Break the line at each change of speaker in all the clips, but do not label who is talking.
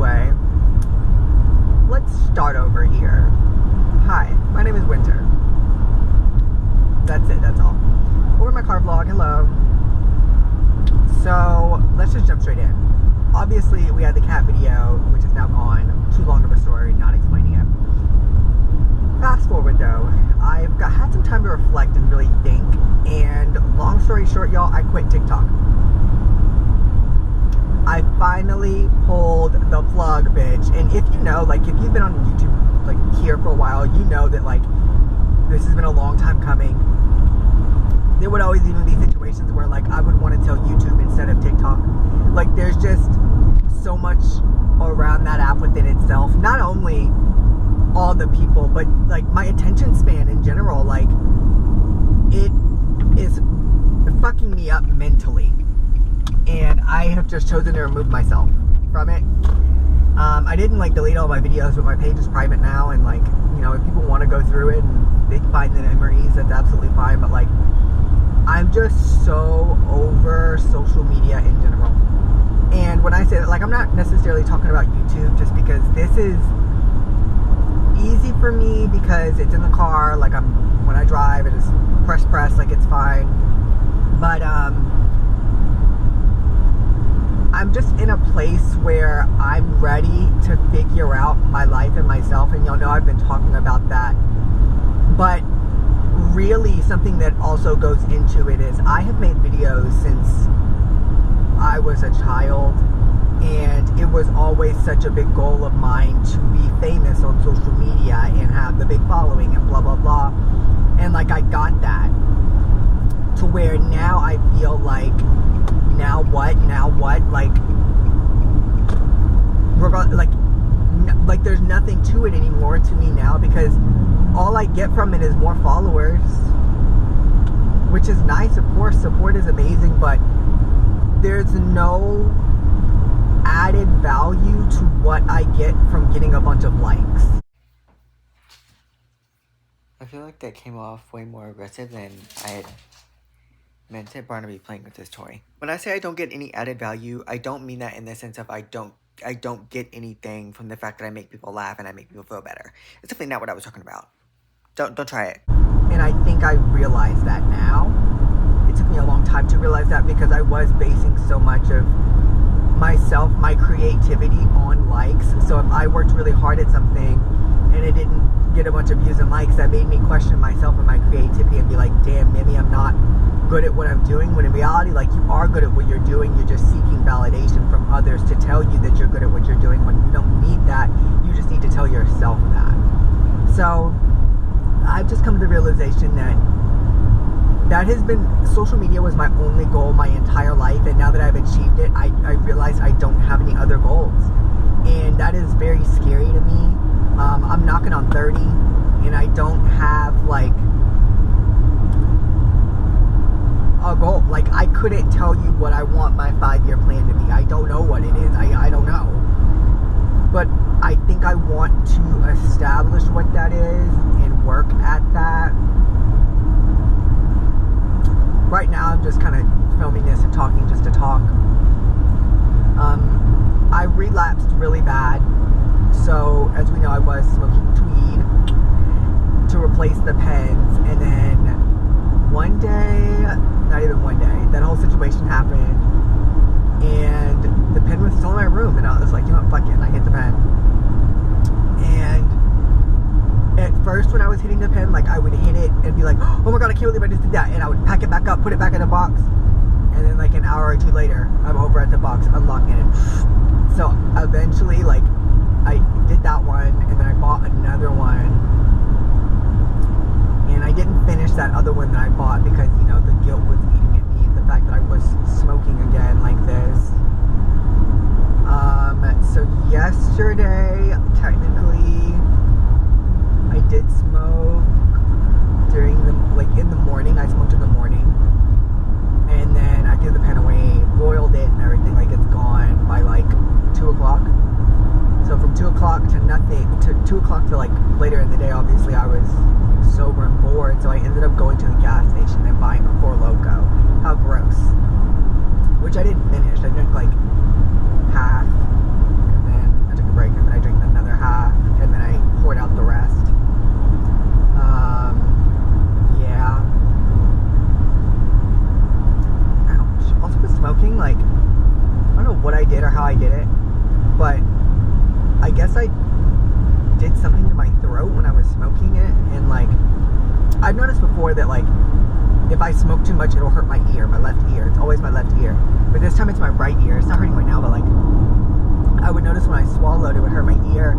Anyway, let's start over here. Hi, my name is Winter. That's it, that's all. Over my car vlog, hello. So, let's just jump straight in. Obviously, we had the cat video, which is now gone. Too long of a story, not explaining it. Fast forward though, I've had some time to reflect and really think, and long story short, y'all, I quit TikTok. I finally pulled the plug, bitch. And if you know, like, if you've been on YouTube, like, here for a while, you know that, like, this has been a long time coming. There would always even be situations where, like, I would want to tell YouTube instead of TikTok. Like, there's just so much around that app within itself. Not only all the people, but, like, my attention span in general, like, it is fucking me up mentally. And I have just chosen to remove myself from it. I didn't, like, delete all my videos, but my page is private now, and, like, you know, if people want to go through it and they can find the memories, that's absolutely fine, but, like, I'm just so over social media in general. And when I say that, like, I'm not necessarily talking about YouTube, just because this is easy for me because it's in the car, like, when I drive, it is press, like, it's fine. But, I'm just in a place where I'm ready to figure out my life and myself, and y'all know I've been talking about that. But really, something that also goes into it is I have made videos since I was a child, and it was always such a big goal of mine to be famous on social media and have the big following and blah, blah, blah. And, like, I got that to where now I feel like, now what, like there's nothing to it anymore to me now, because all I get from it is more followers, which is nice, of course, support is amazing, but there's no added value to what I get from getting a bunch of likes.
I feel like that came off way more aggressive than I had meant it. Barnaby playing with this toy. When I say I don't get any added value, I don't mean that in the sense of I don't get anything from the fact that I make people laugh and I make people feel better. It's definitely not what I was talking about. Don't try it.
And I think I realize that now. It took me a long time to realize that, because I was basing so much of myself, my creativity, on likes. So if I worked really hard at something and it didn't get a bunch of views and likes, that made me question myself and my creativity and be like, damn, maybe I'm not good at what I'm doing, when in reality, like, you are good at what you're doing. You're just seeking validation from others to tell you that you're good at what you're doing, when you don't need that. You just need to tell yourself that. So I've just come to the realization that social media was my only goal my entire life, and now that I've achieved it, I realize I don't have any other goals, and that is very scary to me. I'm knocking on 30, and I don't have, like, a goal. Like, I couldn't tell you what I want my 5-year plan to be. I don't know what it is. I don't know. But I think I want to establish what that is and work at that. Right now, I'm just kind of filming this and talking just to talk. I relapsed really bad. So, as we know, I was smoking tweed to replace the pens. And then one day, not even one day, that whole situation happened. And the pen was still in my room. And I was like, you know what, fuck it. And I hit the pen. And at first, when I was hitting the pen, like, I would hit it and be like, oh my god, I can't believe I just did that. And I would pack it back up, put it back in the box. And then, like, an hour or two later, I'm over at the box, unlocking it. So, eventually, like, I did that one, and then I bought another one. And I didn't finish that other one that I bought because, you know, the guilt was eating at me. The fact that I was smoking again like this. So yesterday, technically, I did smoke during the, like, in the morning. I smoked in the morning. And then I threw the pen away, boiled it and everything, like, it's gone by, like, 2 o'clock. So from 2 o'clock to nothing, to 2 o'clock to, like, later in the day, obviously, I was sober and bored. So I ended up going to the gas station and buying a Four Loko. How gross. Which I didn't finish. I drank, like, half. And then I but I guess I did something to my throat when I was smoking it, and like I've noticed before that like if I smoke too much it'll hurt my ear, my left ear. It's always my left ear, but this time it's my right ear. It's not hurting right now, but like I would notice when I swallowed it would hurt my ear.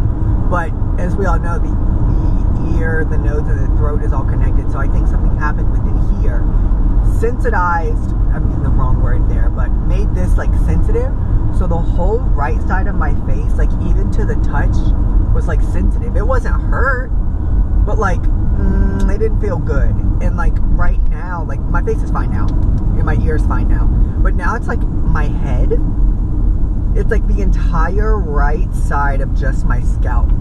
But as we all know, the ear, the nose, and the throat is all connected, so I think something happened within here, sensitized, I'm using the wrong word there, but made this like sensitive, so the whole right side of my face, like even to the touch, was like sensitive. It wasn't hurt, but like it didn't feel good. And like right now, like my face is fine now and my ear is fine now, but now it's like my head, it's like the entire right side of just my scalp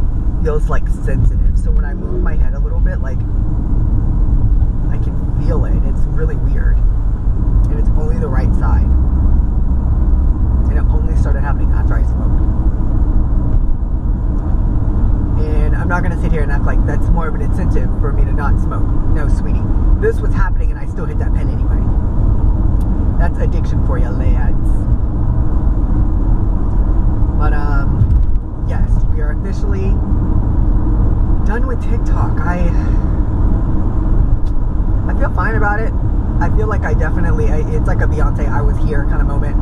feels like sensitive. So when I move my head a little bit, like I can feel it. It's really weird, and it's only the right side, and it only started happening after I smoked. And I'm not gonna sit here and act like that's more of an incentive for me to not smoke. No, sweetie, this was happening and I still hit that pen anyway. That's addiction for you, lads. But yes, we are officially done with TikTok. I feel fine about it. I feel like I definitely, it's like a Beyonce I was here kind of moment.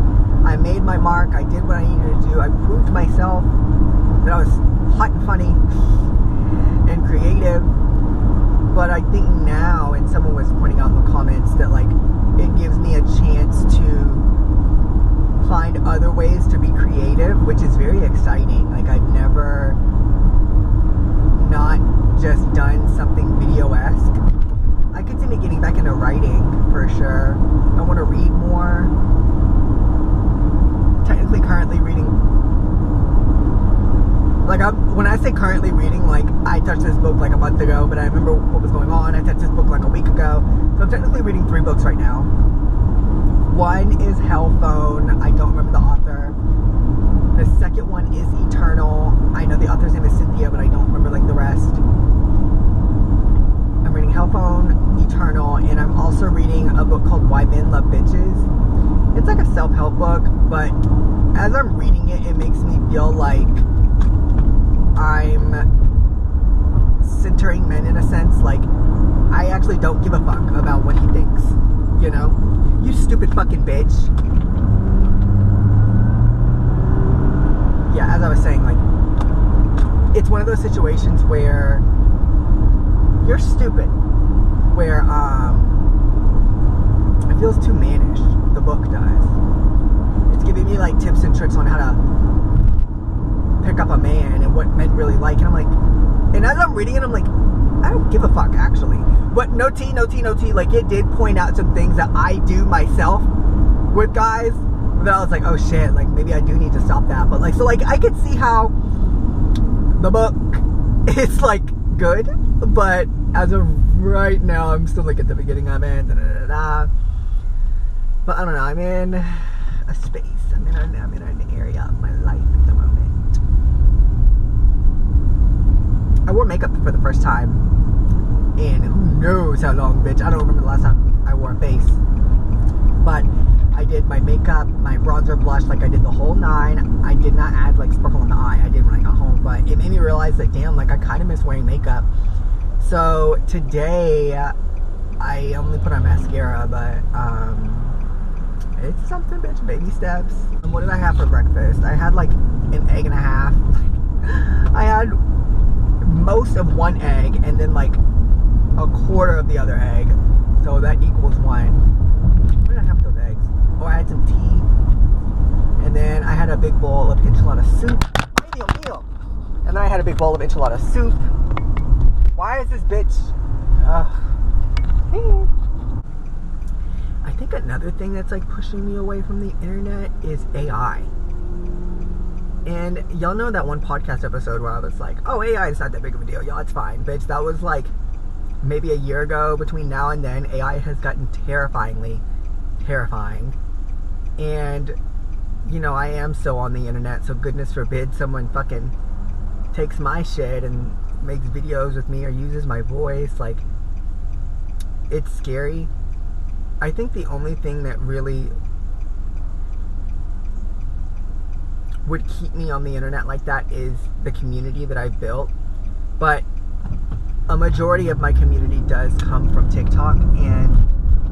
I made my mark. I did what I needed to do. I proved to myself that I was hot and funny and creative. But I think now, and someone was pointing out in the comments that like it gives me a chance to find other ways to be creative, which is very exciting. Like I've never not just done something video-esque. I could see me getting back into writing for sure. I want to read more. Technically currently reading, like when I say currently reading, like I touched this book like a month ago, but I remember what was going on. I touched this book like a week ago, so I'm technically reading 3 books right now. One is Hell Phone. I don't remember the author. The second one is Eternal. I know the author's name is Cynthia, but I don't remember like the rest. I'm reading Hell Phone, Eternal, and I'm also reading a book called Why Men Love Bitches. It's like a self-help book, but as I'm reading it, it makes me feel like I'm centering men in a sense. Like I actually don't give a fuck about what he thinks, you know? You stupid fucking bitch. Yeah, as I was saying, like, it's one of those situations where you're stupid. Where, it feels too mannish. The book does. It's giving me, like, tips and tricks on how to pick up a man and what men really like. And I'm like, and as I'm reading it, I'm like, I don't give a fuck, actually. But no tea. Like, it did point out some things that I do myself with guys that I was like, oh shit, like, maybe I do need to stop that. But, like, so, like, I could see how the book is, like, good. But as of right now, I'm still, like, at the beginning of it. But I don't know. I'm in a space. I'm in an area of my life at the moment. I wore makeup for the first time. And who knows how long, bitch. I don't remember the last time I wore a face. But I did my makeup, my bronzer, blush, like I did the whole 9. I did not add like sparkle in the eye. I did when I got home. But it made me realize that, damn, like I kind of miss wearing makeup. So today, I only put on mascara, but it's something, bitch. Baby steps. And what did I have for breakfast? I had like an egg and a half. I had most of one egg and then like a quarter of the other egg, so that equals 1. What did I have with those eggs? Oh, I had some tea, and then I had a big bowl of enchilada soup. Meal. And then I had a big bowl of enchilada soup. Why is this bitch? I think another thing that's like pushing me away from the internet is AI. And y'all know that one podcast episode where I was like, oh, AI is not that big of a deal, y'all, it's fine, bitch. That was like maybe a year ago. Between now and then, AI has gotten terrifyingly terrifying. And, you know, I am still on the internet, so goodness forbid someone fucking takes my shit and makes videos with me or uses my voice. Like, it's scary. I think the only thing that really would keep me on the internet like that is the community that I've built. But a majority of my community does come from TikTok, and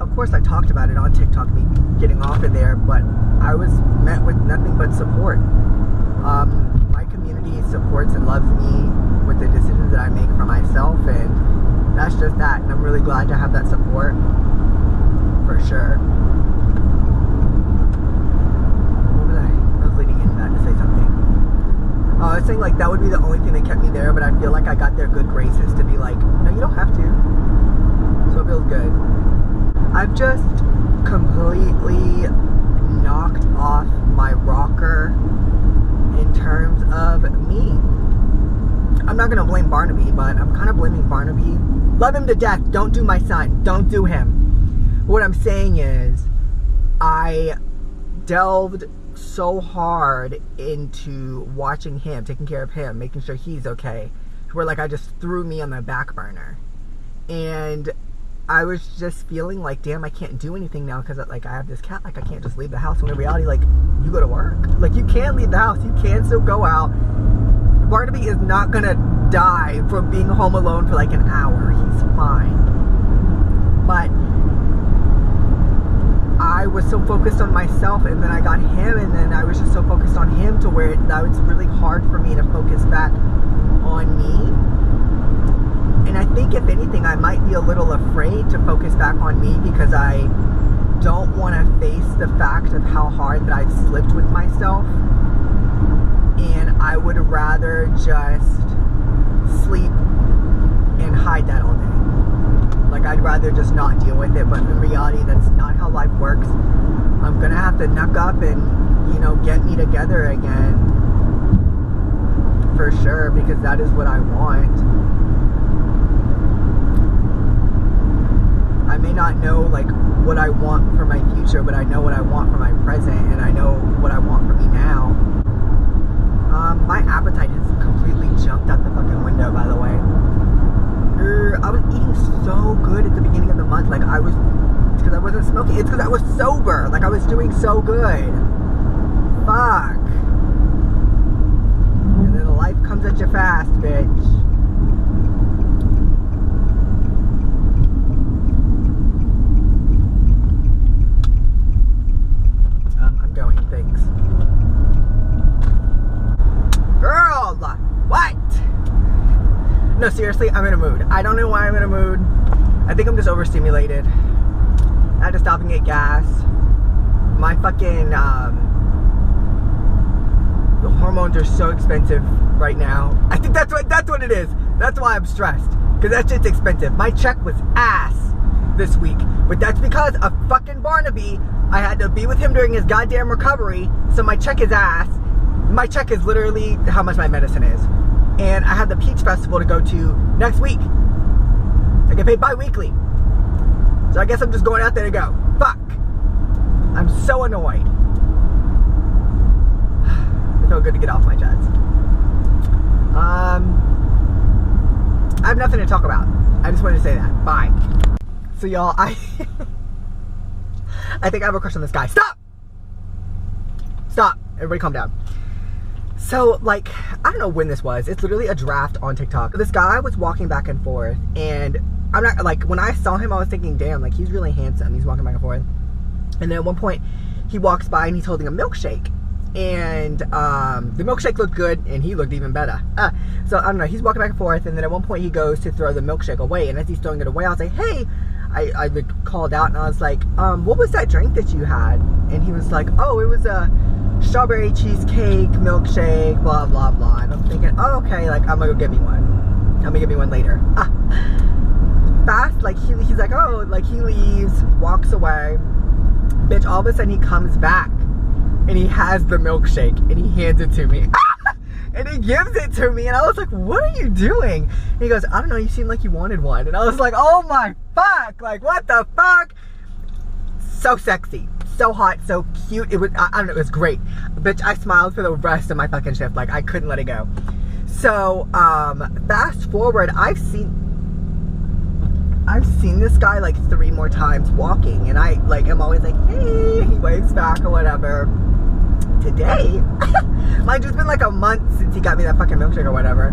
of course I talked about it on TikTok, me getting off of there, but I was met with nothing but support. My community supports and loves me with the decisions that I make for myself, and that's just that, and I'm really glad to have that support, for sure. What was I was leading into that to say something. I was saying, like, that would be the only thing that kept me there, but I feel like I got their good graces to be like, no, you don't have to. So it feels good. I've just completely knocked off my rocker in terms of me. I'm not going to blame Barnaby, but I'm kind of blaming Barnaby. Love him to death. Don't do my son. Don't do him. What I'm saying is, I delved so hard into watching him, taking care of him, making sure he's okay, where like I just threw me on the back burner, and I was just feeling like, damn, I can't do anything now because like I have this cat, like I can't just leave the house. When in reality, like, you go to work, like you can leave the house, you can still go out. Barnaby is not gonna die from being home alone for like an hour. He's fine. But I was so focused on myself, and then I got him, and then I was just so focused on him to where that was really hard for me to focus back on me. And I think if anything, I might be a little afraid to focus back on me because I don't want to face the fact of how hard that I've slipped with myself. And I would rather just sleep and hide that all day. Like, I'd rather just not deal with it, but in reality, that's not how life works. I'm gonna have to knuck up and, you know, get me together again. For sure, because that is what I want. I may not know, like, what I want for my future, but I know what I want for my present, and I know what I want for me now. My appetite has completely jumped out the fucking window, by the way. I was eating so good at the beginning of the month. Like, I was, it's because I wasn't smoking. It's because I was sober. Like, I was doing so good. Fuck. And then life comes at you fast, bitch. I'm going. Thanks. Girl! What? No, seriously, I'm in a mood. I don't know why I'm in a mood. I think I'm just overstimulated. I had to stop and get gas. My fucking, the hormones are so expensive right now. I think that's what it is. That's why I'm stressed. Because that shit's expensive. My check was ass this week. But that's because of fucking Barnaby. I had to be with him during his goddamn recovery. So my check is ass. My check is literally how much my medicine is. And I have the Peach Festival to go to next week. I get paid bi-weekly. So I guess I'm just going out there to go. Fuck. I'm so annoyed. It felt good to get off my chest. I have nothing to talk about. I just wanted to say that. Bye. So y'all, I think I have a crush on this guy. Stop! Stop. Everybody calm down. So, like, I don't know when this was. It's literally a draft on TikTok. This guy was walking back and forth, and I'm not, like, when I saw him, I was thinking, damn, like, he's really handsome. He's walking back and forth. And then at one point, he walks by, and he's holding a milkshake. And the milkshake looked good, and he looked even better. So, I don't know. He's walking back and forth, and then at one point, he goes to throw the milkshake away. And as he's throwing it away, I was like, hey, I called out, and I was like, what was that drink that you had? And he was like, oh, it was a strawberry cheesecake milkshake, blah blah blah. And I'm thinking, oh, okay, like, I'm gonna go get me one. I'm gonna get me one later. Fast, like, he's like, oh, like, he leaves, walks away. Bitch, all of a sudden he comes back and he has the milkshake and he hands it to me. And he gives it to me, and I was like, what are you doing? And he goes, I don't know, you seemed like you wanted one. And I was like, oh my fuck, like, what the fuck? So sexy, so hot, so cute. It was, I don't know, it was great. Bitch, I smiled for the rest of my fucking shift. Like, I couldn't let it go. So, fast forward, I've seen this guy like 3 more times walking, and I, like, am always like, hey, he waves back or whatever. today, mind you, it's been like a month since he got me that fucking milkshake or whatever.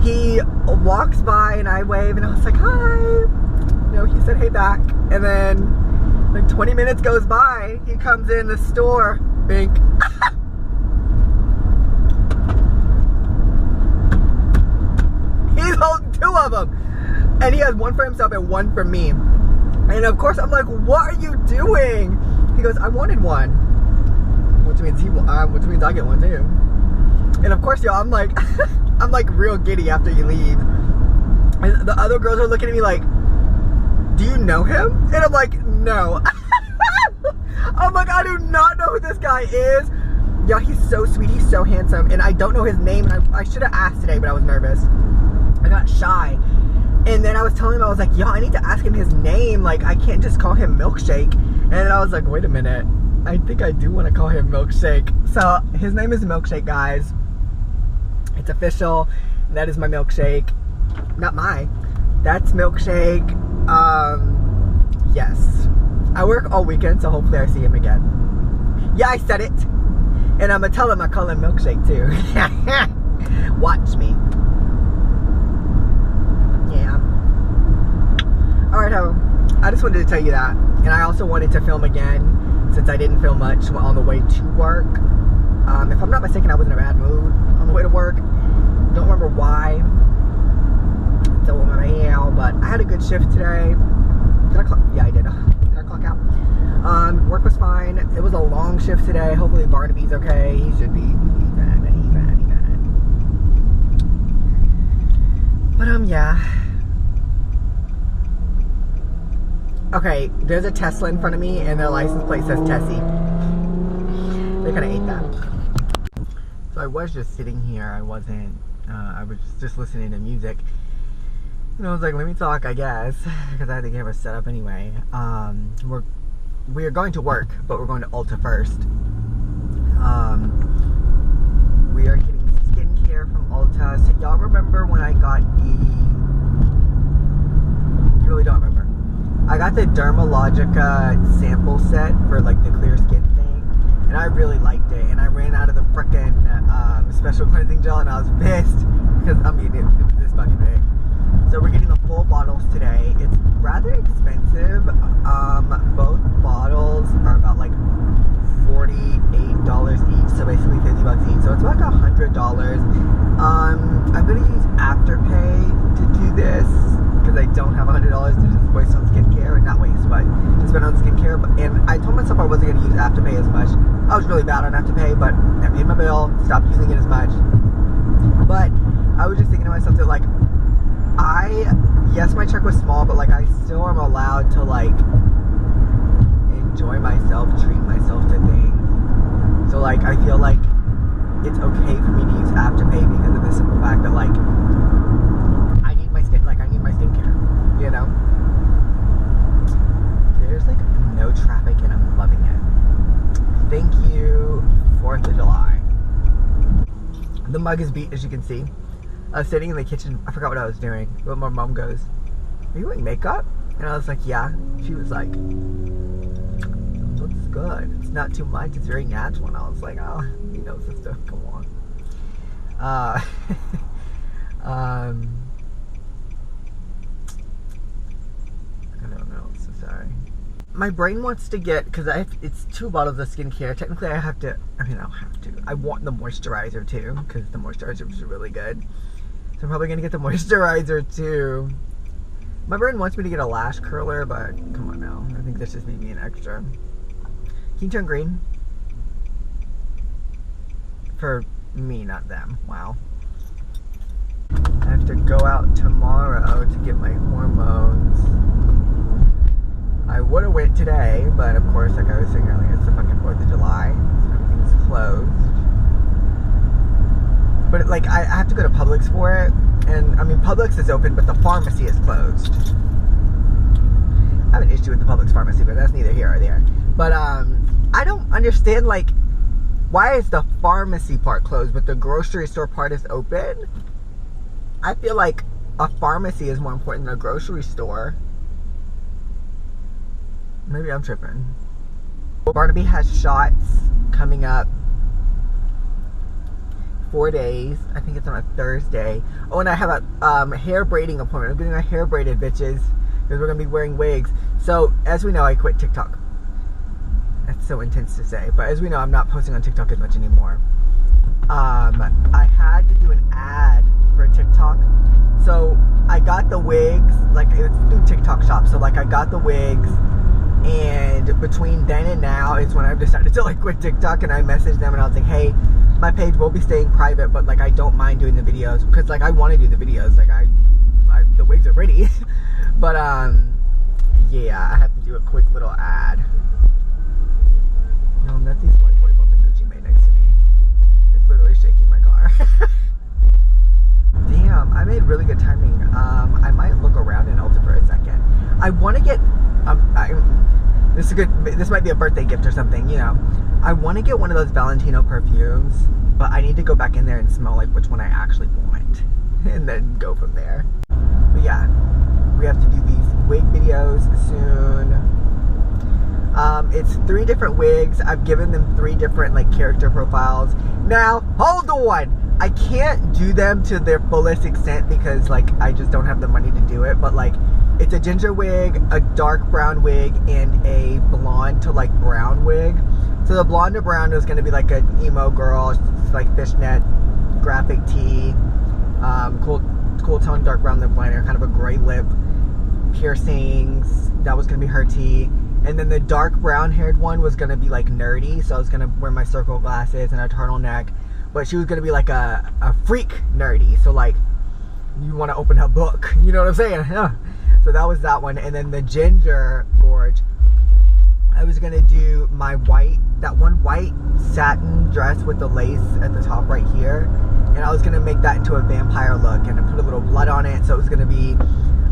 He walks by and I wave and I was like, hi. You know, he said, hey back. And then like 20 minutes goes by, he comes in the store, Bink. He's holding 2 of them. And he has one for himself and one for me. And of course, I'm like, what are you doing? He goes, I wanted one. Which means I get one too. And of course, y'all, I'm like, I'm like real giddy after you leave. And the other girls are looking at me like, do you know him? And I'm like, no. I'm like, I do not know who this guy is. Y'all, he's so sweet. He's so handsome. And I don't know his name. And I should have asked today, but I was nervous. I got shy. And then I was telling him, I was like, yo, I need to ask him his name. Like, I can't just call him Milkshake. And then I was like, wait a minute. I think I do want to call him Milkshake. So, his name is Milkshake, guys. It's official. That is my Milkshake. Not mine. That's Milkshake. Yes. I work all weekend, so hopefully I see him again. Yeah, I said it. And I'm going to tell him I call him Milkshake, too. Watch me. Yeah. Alright, I just wanted to tell you that. And I also wanted to film again, since I didn't film much on the way to work. If I'm not mistaken, I was in a bad mood on the way to work. Don't remember why. Don't remember how, but I had a good shift today. Did I clock? Yeah, I did. Did I clock out? Work was fine. It was a long shift today. Hopefully Barnaby's okay. He should be. He's bad. But yeah. Okay, there's a Tesla in front of me, and their license plate says Tessie. They kind of ate that. So I was just sitting here. I wasn't. I was just listening to music. And I was like, let me talk, I guess, because I had the camera set up anyway. We're going to work, but we're going to Ulta first. We are getting skincare from Ulta. So y'all remember when I got you really don't remember. I got the Dermalogica sample set for like the clear skin thing, and I really liked it. And I ran out of the frickin' special cleansing gel, and I was pissed because I mean it was this fucking big. So we're getting the full bottles today. It's rather expensive. Both bottles are about like $48 each, so basically $50 each. So it's like $100. I'm gonna use Afterpay to do this because I don't have $100 to just waste on skincare. Not waste, but to spend on skincare. And I told myself I wasn't gonna use Afterpay as much. I was really bad on Afterpay, but I paid my bill, stopped using it as much. But I was just thinking to myself that like, yes, my check was small, but like I still am allowed to like enjoy myself, treat myself to things. So like I feel like it's okay for me to use Afterpay because of the simple fact that like I need my skincare, you know? There's like no traffic and I'm loving it. Thank you, 4th of July. The mug is beat, as you can see. I was sitting in the kitchen. I forgot what I was doing. But my mom goes, are you wearing makeup? And I was like, yeah. She was like, looks good. It's not too much. It's very natural. And I was like, oh, you know, sister, come on. I don't know. So sorry. My brain wants to get, because it's 2 bottles of skincare. Technically, I don't have to. I want the moisturizer too, because the moisturizer is really good. So I'm probably going to get the moisturizer too. My brain wants me to get a lash curler, but come on now. I think this just made me an extra. Can you turn green? For me, not them. Wow. I have to go out tomorrow to get my hormones. I would have went today, but of course, like I was saying earlier, it's the fucking 4th of July. So everything's closed. But like, I have to go to Publix for it. And I mean, Publix is open, but the pharmacy is closed. I have an issue with the Publix pharmacy, but that's neither here or there. But I don't understand, like, why is the pharmacy part closed, but the grocery store part is open? I feel like a pharmacy is more important than a grocery store. Maybe I'm tripping. Barnaby has shots coming up 4 days. I think it's on a Thursday. Oh, and I have a hair braiding appointment. I'm getting my hair braided, bitches, because we're gonna be wearing wigs. So as we know, I quit TikTok. That's so intense to say, but as we know, I'm not posting on TikTok as much anymore. I had to do an ad for TikTok, so I got the wigs, like it was through TikTok Shop. So like I got the wigs, and between then and now is when I've decided to like quit TikTok. And I messaged them and I was like, hey, my page will be staying private, but like I don't mind doing the videos, because like I want to do the videos. Like I the wigs are pretty, but yeah, I have to do a quick little ad. No, not these white boy bumping Gucci made next to me. It's literally shaking my car. Damn, I made really good timing. I might look around in Ulta for a second. I want to get this is good. This might be a birthday gift or something, you know. I want to get one of those Valentino perfumes, but I need to go back in there and smell like which one I actually want, and then go from there. But yeah, we have to do these wig videos soon. It's 3 different wigs. I've given them 3 different like character profiles. Now, hold on. I can't do them to their fullest extent because like I just don't have the money to do it. But like, it's a ginger wig, a dark brown wig, and a blonde to like brown wig. So the blonde to brown is going to be like an emo girl, like fishnet, graphic tee, cool tone dark brown lip liner, kind of a gray lip, piercings. That was going to be her tee. And then the dark brown haired one was going to be like nerdy. So I was going to wear my circle glasses and a turtleneck. But she was going to be like a freak nerdy. So like, you want to open a book. You know what I'm saying? Yeah. So that was that one. And then the ginger gorge, I was going to do my that one white satin dress with the lace at the top right here. And I was going to make that into a vampire look. And I put a little blood on it. So it was going to be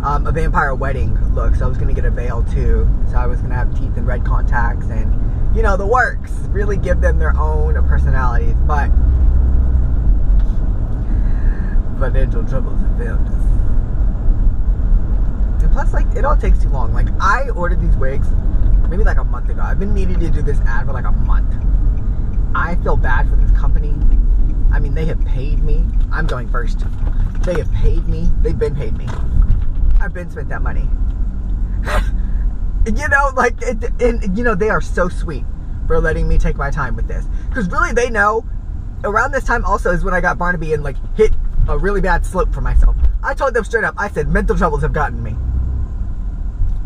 a vampire wedding look. So I was going to get a veil too. So I was going to have teeth and red contacts and, you know, the works. Really give them their own personalities. But financial troubles and films. And plus, like, it all takes too long. Like, I ordered these wigs maybe like a month ago. I've been needing to do this ad for like a month. I feel bad for this company. I mean, they have paid me. I'm going first. They have paid me. They've been paid me. I've been spent that money. You know, like, and you know, they are so sweet for letting me take my time with this. Because really, they know, around this time also is when I got Barnaby and like hit a really bad slope for myself. I told them straight up, I said, mental troubles have gotten me.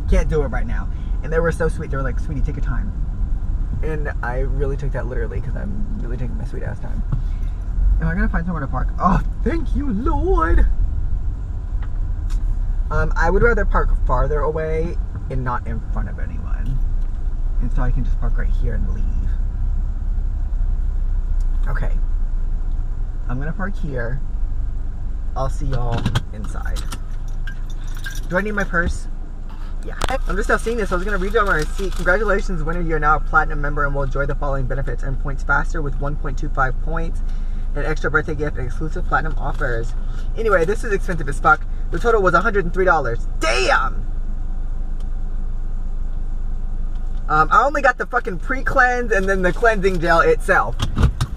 Can't do it right now. And they were so sweet. They were like, sweetie, take your time. And I really took that literally because I'm really taking my sweet ass time. Am I gonna find somewhere to park? Oh, thank you, Lord. I would rather park farther away and not in front of anyone. And so I can just park right here and leave. Okay. I'm gonna park here. I'll see y'all inside. Do I need my purse? Yeah. I'm just now seeing this. I was going to read you on my receipt. Congratulations, winner. You're now a platinum member and will enjoy the following benefits and points faster with 1.25 points, an extra birthday gift, and exclusive platinum offers. Anyway, this is expensive as fuck. The total was $103. Damn! I only got the fucking pre-cleanse and then the cleansing gel itself.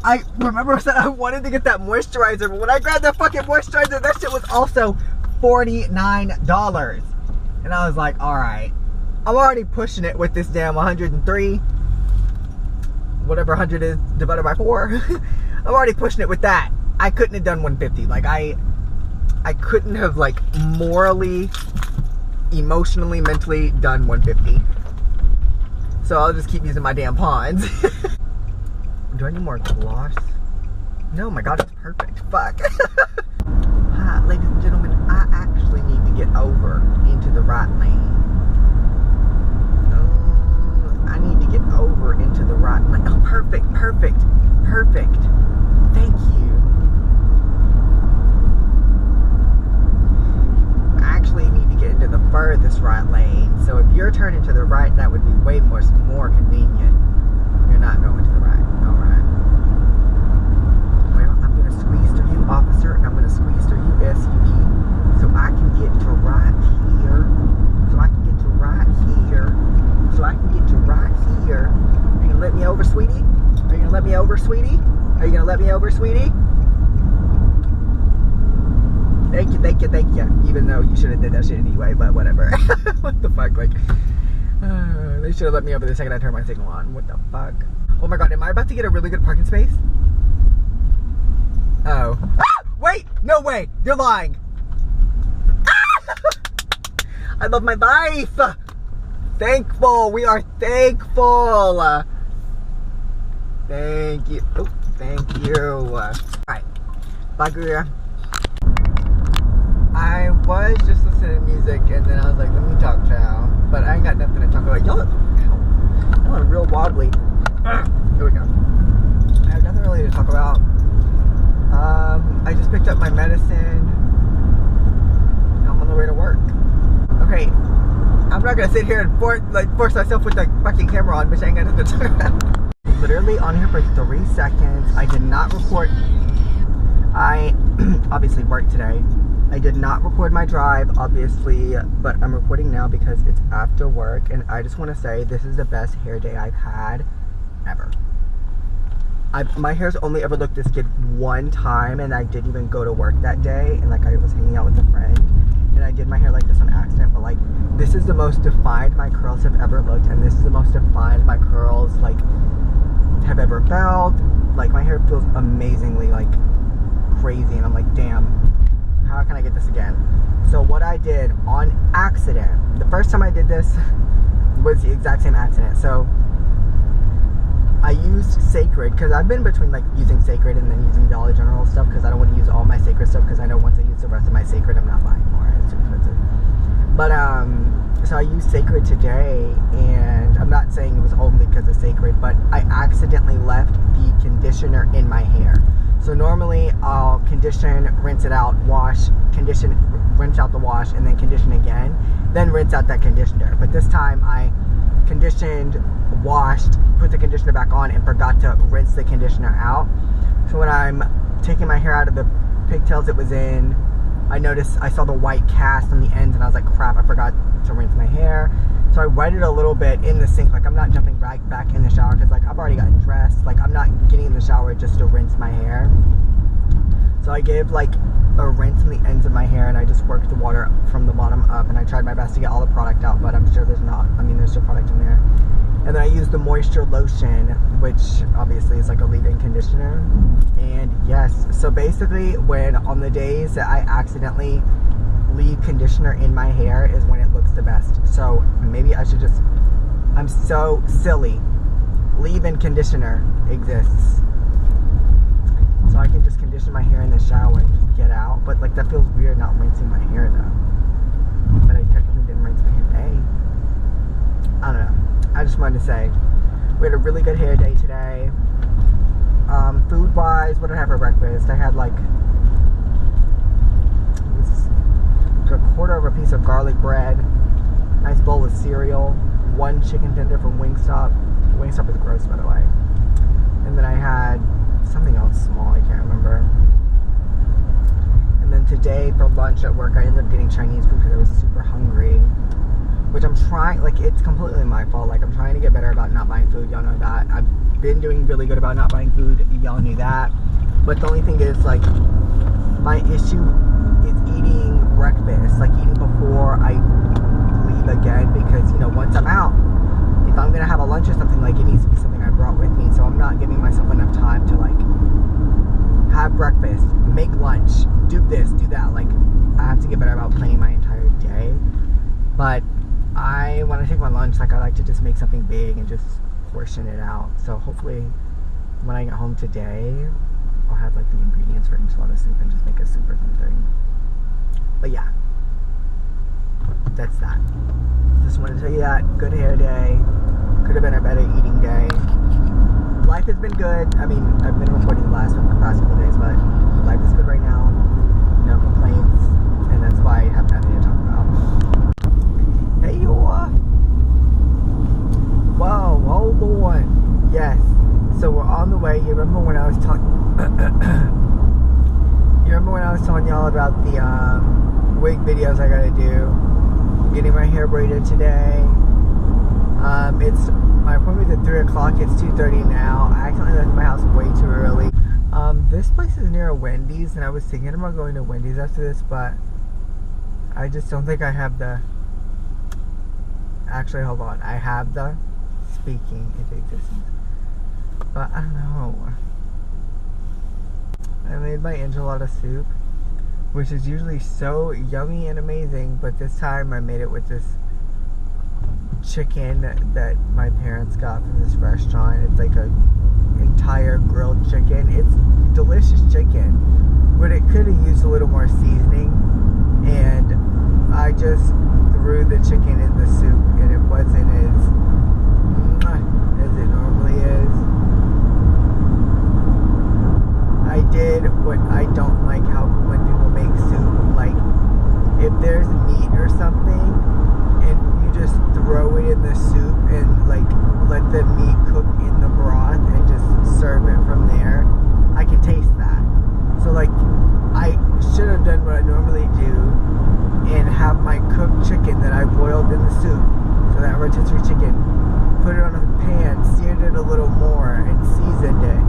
I remember I said I wanted to get that moisturizer, but when I grabbed that fucking moisturizer, that shit was also $49. And I was like, alright, I'm already pushing it with this damn 103. Whatever 100 is divided by 4. I'm already pushing it with that. I couldn't have done 150. Like, I couldn't have, like, morally, emotionally, mentally done 150. So I'll just keep using my damn pawns. Do I need more gloss? No, my god, it's perfect. Fuck. Hi, ladies and gentlemen. I actually need to get over into the right lane. I need to get over into the right lane. Oh, perfect, perfect, perfect. Thank you. I actually need to get into the furthest right lane. So if you're turning to the right, that would be way more convenient. You're not going to the right. All right. Well, I'm going to squeeze through you, officer, and I'm going to squeeze through you, SUV, so I can get to right here. So I can get to right here. So I can get to right here. Hang You should have did that shit anyway, but whatever. What the fuck? Like, they should have let me over the second I turned my signal on. What the fuck? Oh my god, am I about to get a really good parking space? Oh. Ah! Wait! No way! You're lying! Ah! I love my life! Thankful! We are thankful! Thank you. Oh, thank you. Alright. Bye, Guria. I was just listening to music and then I was like, let me talk now. But I ain't got nothing to talk about. Y'all are real wobbly. Here we go. I have nothing really to talk about. I just picked up my medicine. I'm on the way to work. Okay. I'm not gonna sit here and force myself with the fucking camera on, bitch. I ain't got nothing to talk about. Literally on here for 3 seconds. I did not record. I obviously worked today. I did not record my drive, obviously, but I'm recording now because it's after work, and I just want to say this is the best hair day I've had ever. My hair's only ever looked this good one time, and I didn't even go to work that day, and like I was hanging out with a friend, and I did my hair like this on accident, but like this is the most defined my curls have ever looked, and this is the most defined my curls like have ever felt. Like my hair feels amazingly like crazy, and I'm like, damn, how can I get this again? So what I did on accident, the first time I did this was the exact same accident. So I used Sacred, because I've been between like using Sacred and then using Dollar General stuff, because I don't want to use all my Sacred stuff, because I know once I use the rest of my Sacred, I'm not buying more. It's too expensive. But so I used Sacred today, and I'm not saying it was only because of Sacred, but I accidentally left the conditioner in my hair. So normally I'll condition, rinse it out, wash, condition, rinse out the wash, and then condition again, then rinse out that conditioner. But this time I conditioned, washed, put the conditioner back on, and forgot to rinse the conditioner out. So when I'm taking my hair out of the pigtails it was in, I noticed I saw the white cast on the ends, and I was like, crap, I forgot to rinse my hair. So I wetted a little bit in the sink. Like I'm not jumping right back in the shower, because like I've already got dressed. Like I'm not getting in the shower just to rinse my hair. So I gave like a rinse on the ends of my hair, and I just worked the water from the bottom up, and I tried my best to get all the product out, but I'm sure there's not. I mean, there's still product in there. And then I used the moisture lotion, which obviously is like a leave-in conditioner. And yes, so basically when on the days that I accidentally leave conditioner in my hair is when it looks the best. So maybe I should just, I'm so silly. Leave-in conditioner exists. So I can just condition my hair in the shower and just get out. But like that feels weird not rinsing my hair though. But I technically didn't rinse my hair. I don't know. I just wanted to say, we had a really good hair day today. Food-wise, what did I have for breakfast? I had like a quarter of a piece of garlic bread, nice bowl of cereal, 1 chicken tender from Wingstop. Wingstop is gross, by the way. And then I had something else small, I can't remember. And then today for lunch at work, I ended up getting Chinese food because I was super hungry. Which I'm trying, like, it's completely my fault. Like, I'm trying to get better about not buying food. Y'all know that. I've been doing really good about not buying food. Y'all knew that. But the only thing is, like, my issue is eating breakfast. Like, eating before I leave again. Because, you know, once I'm out, if I'm going to have a lunch or something, like, it needs to be something I brought with me. So I'm not giving myself enough time to, like, have breakfast, make lunch, do this, do that. Like, I have to get better about planning my entire day. But when I take my lunch, like I like to just make something big and just portion it out. So hopefully when I get home today, I'll have like the ingredients for enchilada soup and just make a soup or something. But yeah, that's that. Just wanted to tell you that. Good hair day. Could have been a better eating day. Life has been good. I mean, I've been recording the past couple days, but life is good right now. No complaints. And that's why I have nothing to talk about. Hey, you are. Whoa, hold on. Yes. So we're on the way. You remember when I was talking? You remember when I was telling y'all about the wig videos I gotta do? I'm getting my hair braided today. It's my appointment's at 3 o'clock. It's 2:30 now. I accidentally left my house way too early. This place is near a Wendy's, and I was thinking about going to Wendy's after this, but I just don't think I have the... Actually, hold on. I have the speaking into existence. But I don't know. I made my enchilada soup, which is usually so yummy and amazing, but this time I made it with this chicken that my parents got from this restaurant. It's like a entire grilled chicken. It's delicious chicken, but it could have used a little more seasoning, and I just threw the chicken in the soup and it wasn't as it normally is. I did what I don't like, how when people make soup, like if there's meat or something and you just throw it in the soup and like let the meat cook in the broth and just serve it from there, I can taste that. So like I should have done what I normally do and have my cooked chicken that I boiled in the soup, so that rotisserie chicken, put it on a pan, seared it a little more and seasoned it,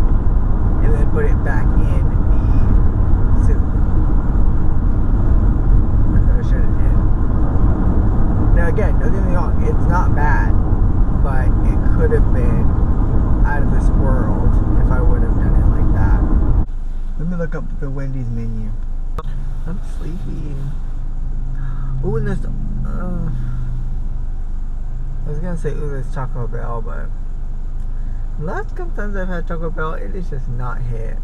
and then put it back in the soup. That's what I should have did. Now again, don't get me wrong, it's not bad, but it could have been out of this world if I would have done it like that. Let me look up the Wendy's menu. I'm sleepy. Ooh, and there's I was gonna say, ooh, there's Taco Bell, but last couple times I've had Taco Bell, it is just not hit.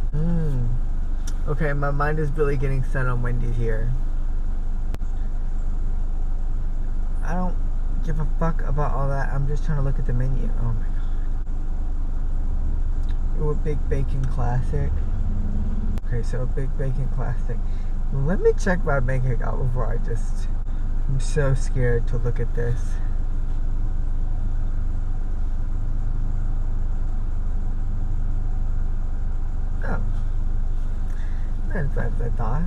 Okay, my mind is really getting set on Wendy's here. I don't give a fuck about all that. I'm just trying to look at the menu. Oh my god. Ooh, a Big Bacon Classic. Okay, so a Big Bacon Classic. Let me check my bank account before I just... I'm so scared to look at this. Oh. Not as bad as I thought.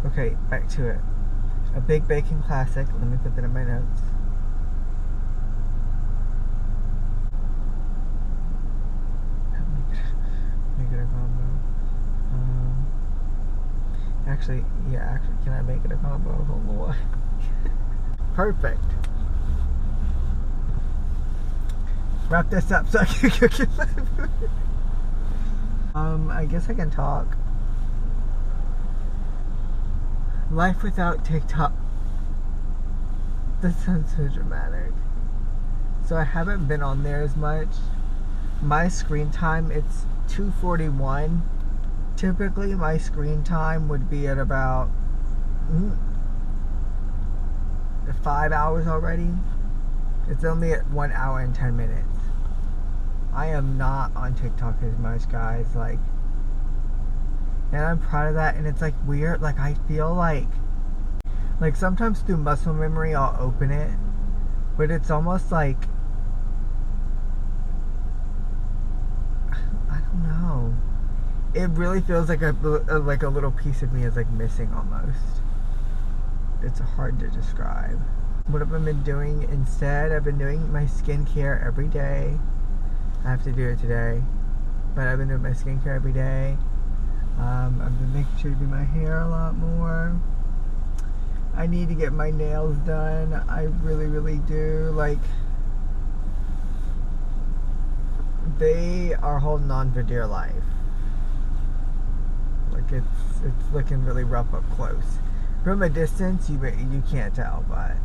Okay, back to it. A Big Bacon Classic. Let me put that in my notes. Make it a combo. Actually, can I make it a combo? Hold on. Perfect. Wrap this up so I can cook it. I guess I can talk. Life without TikTok. That sounds so dramatic. So I haven't been on there as much. My screen time, it's 2:41. Typically my screen time would be at about 5 hours already. It's only at 1 hour and 10 minutes. I am not on TikTok as much, guys. Like, and I'm proud of that. And it's like weird. Like, I feel like sometimes through muscle memory I'll open it, but it's almost like, I don't know. It really feels like a little piece of me is like missing almost. It's hard to describe. What have I been doing instead? I've been doing my skincare every day. I have to do it today, but I've been doing my skincare every day. I've been making sure to do my hair a lot more. I need to get my nails done. I really, really do. Like, they are holding on for dear life. Like, it's looking really rough up close. From a distance, you can't tell, but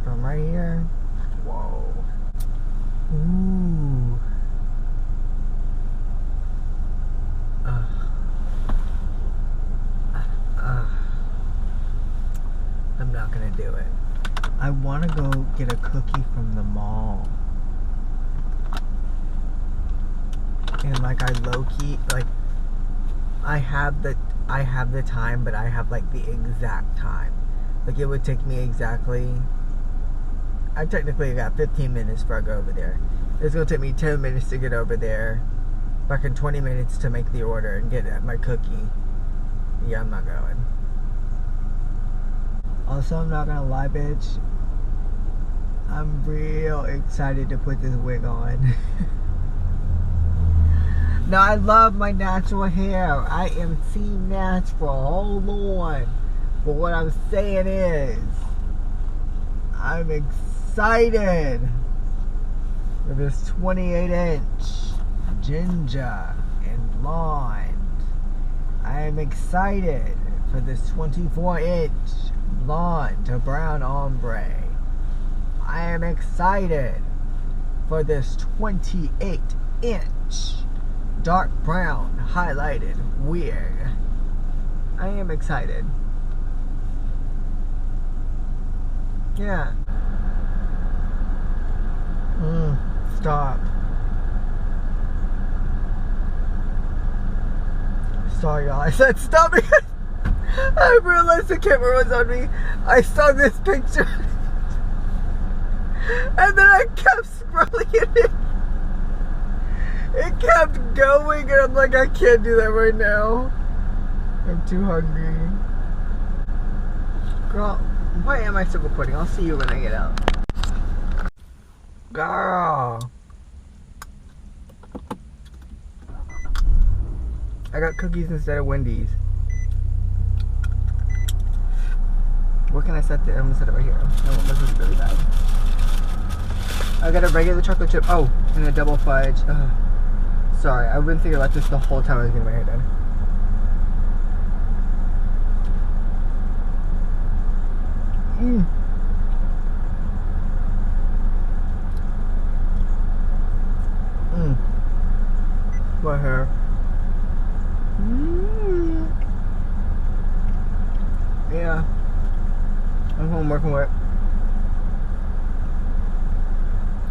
from right here, whoa. Ooh. I'm not gonna do it. I wanna go get a cookie from the mall. And like I low-key, like I have the time, but I have like the exact time. Like, it would take me exactly, I technically got 15 minutes before I go over there. It's gonna take me 10 minutes to get over there, fucking 20 minutes to make the order and get my cookie. Yeah, I'm not going. Also, I'm not gonna lie, bitch, I'm real excited to put this wig on. Now, I love my natural hair. I am team natural. Hold on. But what I'm saying is, I'm excited for this 28-inch ginger and blonde. I am excited for this 24-inch blonde to brown ombre. I am excited for this 28-inch dark brown highlighted wig. I am excited. Yeah. Stop. Sorry, y'all. I said stop because I realized the camera was on me. I saw this picture. And then I kept scrolling it. It kept going, and I'm like, I can't do that right now. I'm too hungry. Girl, why am I still recording? I'll see you when I get out. Girl. I got cookies instead of Wendy's. Where can I set it? I'm gonna set it right here. No, this is really bad. I got a regular chocolate chip. Oh, and a double fudge. Sorry, I've been thinking about this the whole time I was getting my hair done. My hair. Yeah. I'm home working with.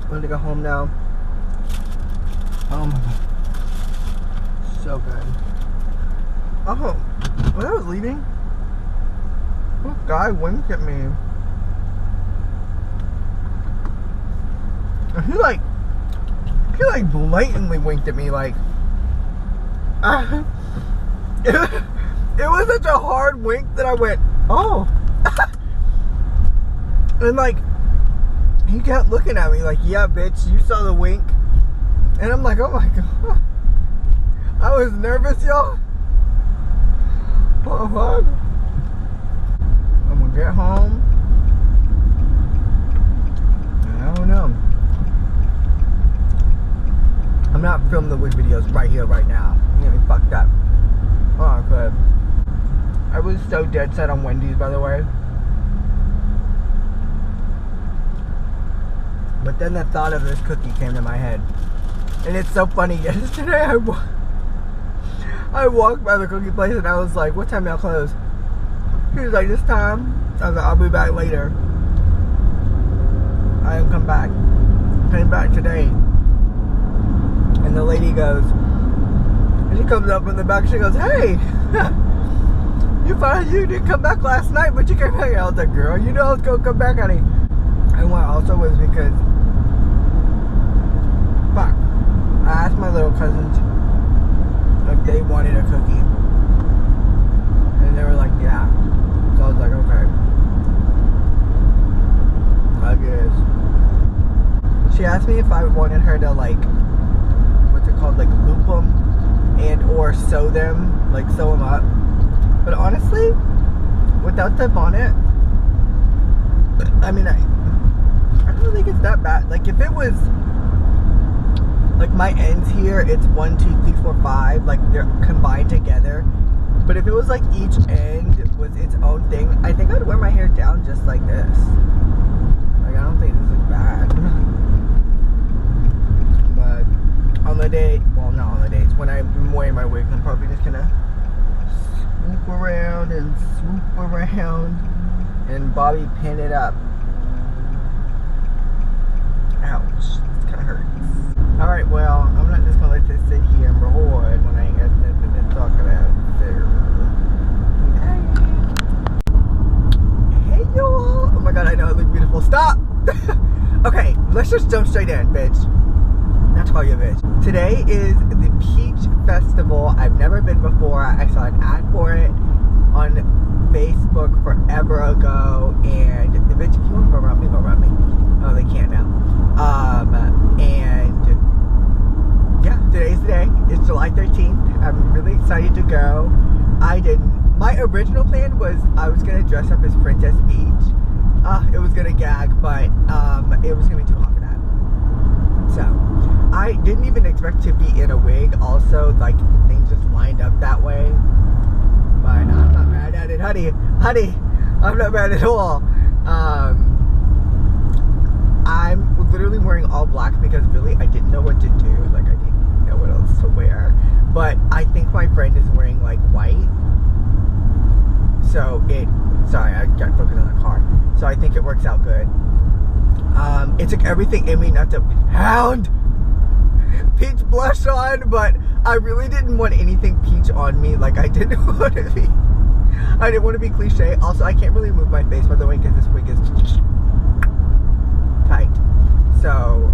I'm gonna go home now. Oh my god. So good. Oh, when I was leaving, this guy winked at me. He like blatantly winked at me, like, it was such a hard wink that I went, oh. And like, he kept looking at me like, yeah, bitch, you saw the wink. And I'm like, oh my god. I was nervous, y'all. I'm gonna get home. I don't know. I'm not filming the wig videos right here, right now. You get me fucked up. Oh, good. I was so dead set on Wendy's, by the way. But then the thought of this cookie came to my head. And it's so funny. Yesterday, I walked by the cookie place and I was like, what time y'all close? He was like, this time. I was like, I'll be back later. I am come back. Came back today. And the lady goes, and she comes up in the back, she goes, hey, you didn't come back last night, but you came back. I was like, girl, you know I was going to come back, honey. And why also was because, fuck, I asked my little cousins if they wanted a cookie. And they were like, yeah. So I was like, okay. I guess. She asked me if I wanted her to, like, what's it called, like, loop them and or sew them, like, sew them up. But honestly, without the bonnet, I mean, I don't think it's that bad. Like, if it was, like, my ends here, it's 1, 2, 3, 4, 5, like, they're combined together. But if it was, like, each end was its own thing, I think I'd wear my hair down just like this. Like, I don't think this is bad. But on the day, well, not on the days, when I'm wearing my wig, I'm probably just gonna swoop around and swoop around and bobby pin it up. Ouch, this kind of hurts. Alright, well, I'm not just gonna let this sit here and record when I ain't got nothing to talk about. Hey y'all! Oh my god, I know I look beautiful. Stop! Okay, let's just jump straight in, bitch. Not to call you a bitch. Today is the Peach Festival. I've never been before. I saw an ad for it on Facebook forever ago. And, bitch, if you want to go around me, go around me. Oh, they can't now. And, yeah, today's the day. It's July 13th. I'm really excited to go. My original plan was I was gonna dress up as Princess Peach. It was gonna gag, but it was gonna be too hot for that. So I didn't even expect to be in a wig. Also, like, things just lined up that way. But I'm not mad at it, honey. I'm not mad at all. I'm literally wearing all black because really I didn't know what to do. Like, I didn't know what else to wear. But I think my friend is wearing like white. So sorry, I got focused on the car. So I think it works out good. It took everything in me not to pound peach blush on, but I really didn't want anything peach on me. Like, I didn't want to be cliche. Also, I can't really move my face, by the way, because this wig is tight. So,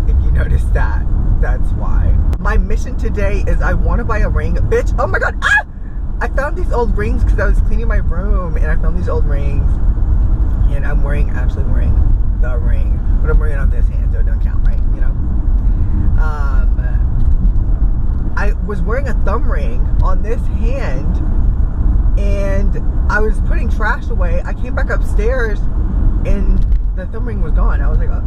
if you notice that, that's why. My mission today is I want to buy a ring. Bitch, oh my god, ah! I found these old rings because I was cleaning my room, and I found these old rings. And I'm actually wearing the ring. But I'm wearing it on this hand, so it don't count, right? You know? I was wearing a thumb ring on this hand, and I was putting trash away. I came back upstairs, and the thumb ring was gone. I was like, oh.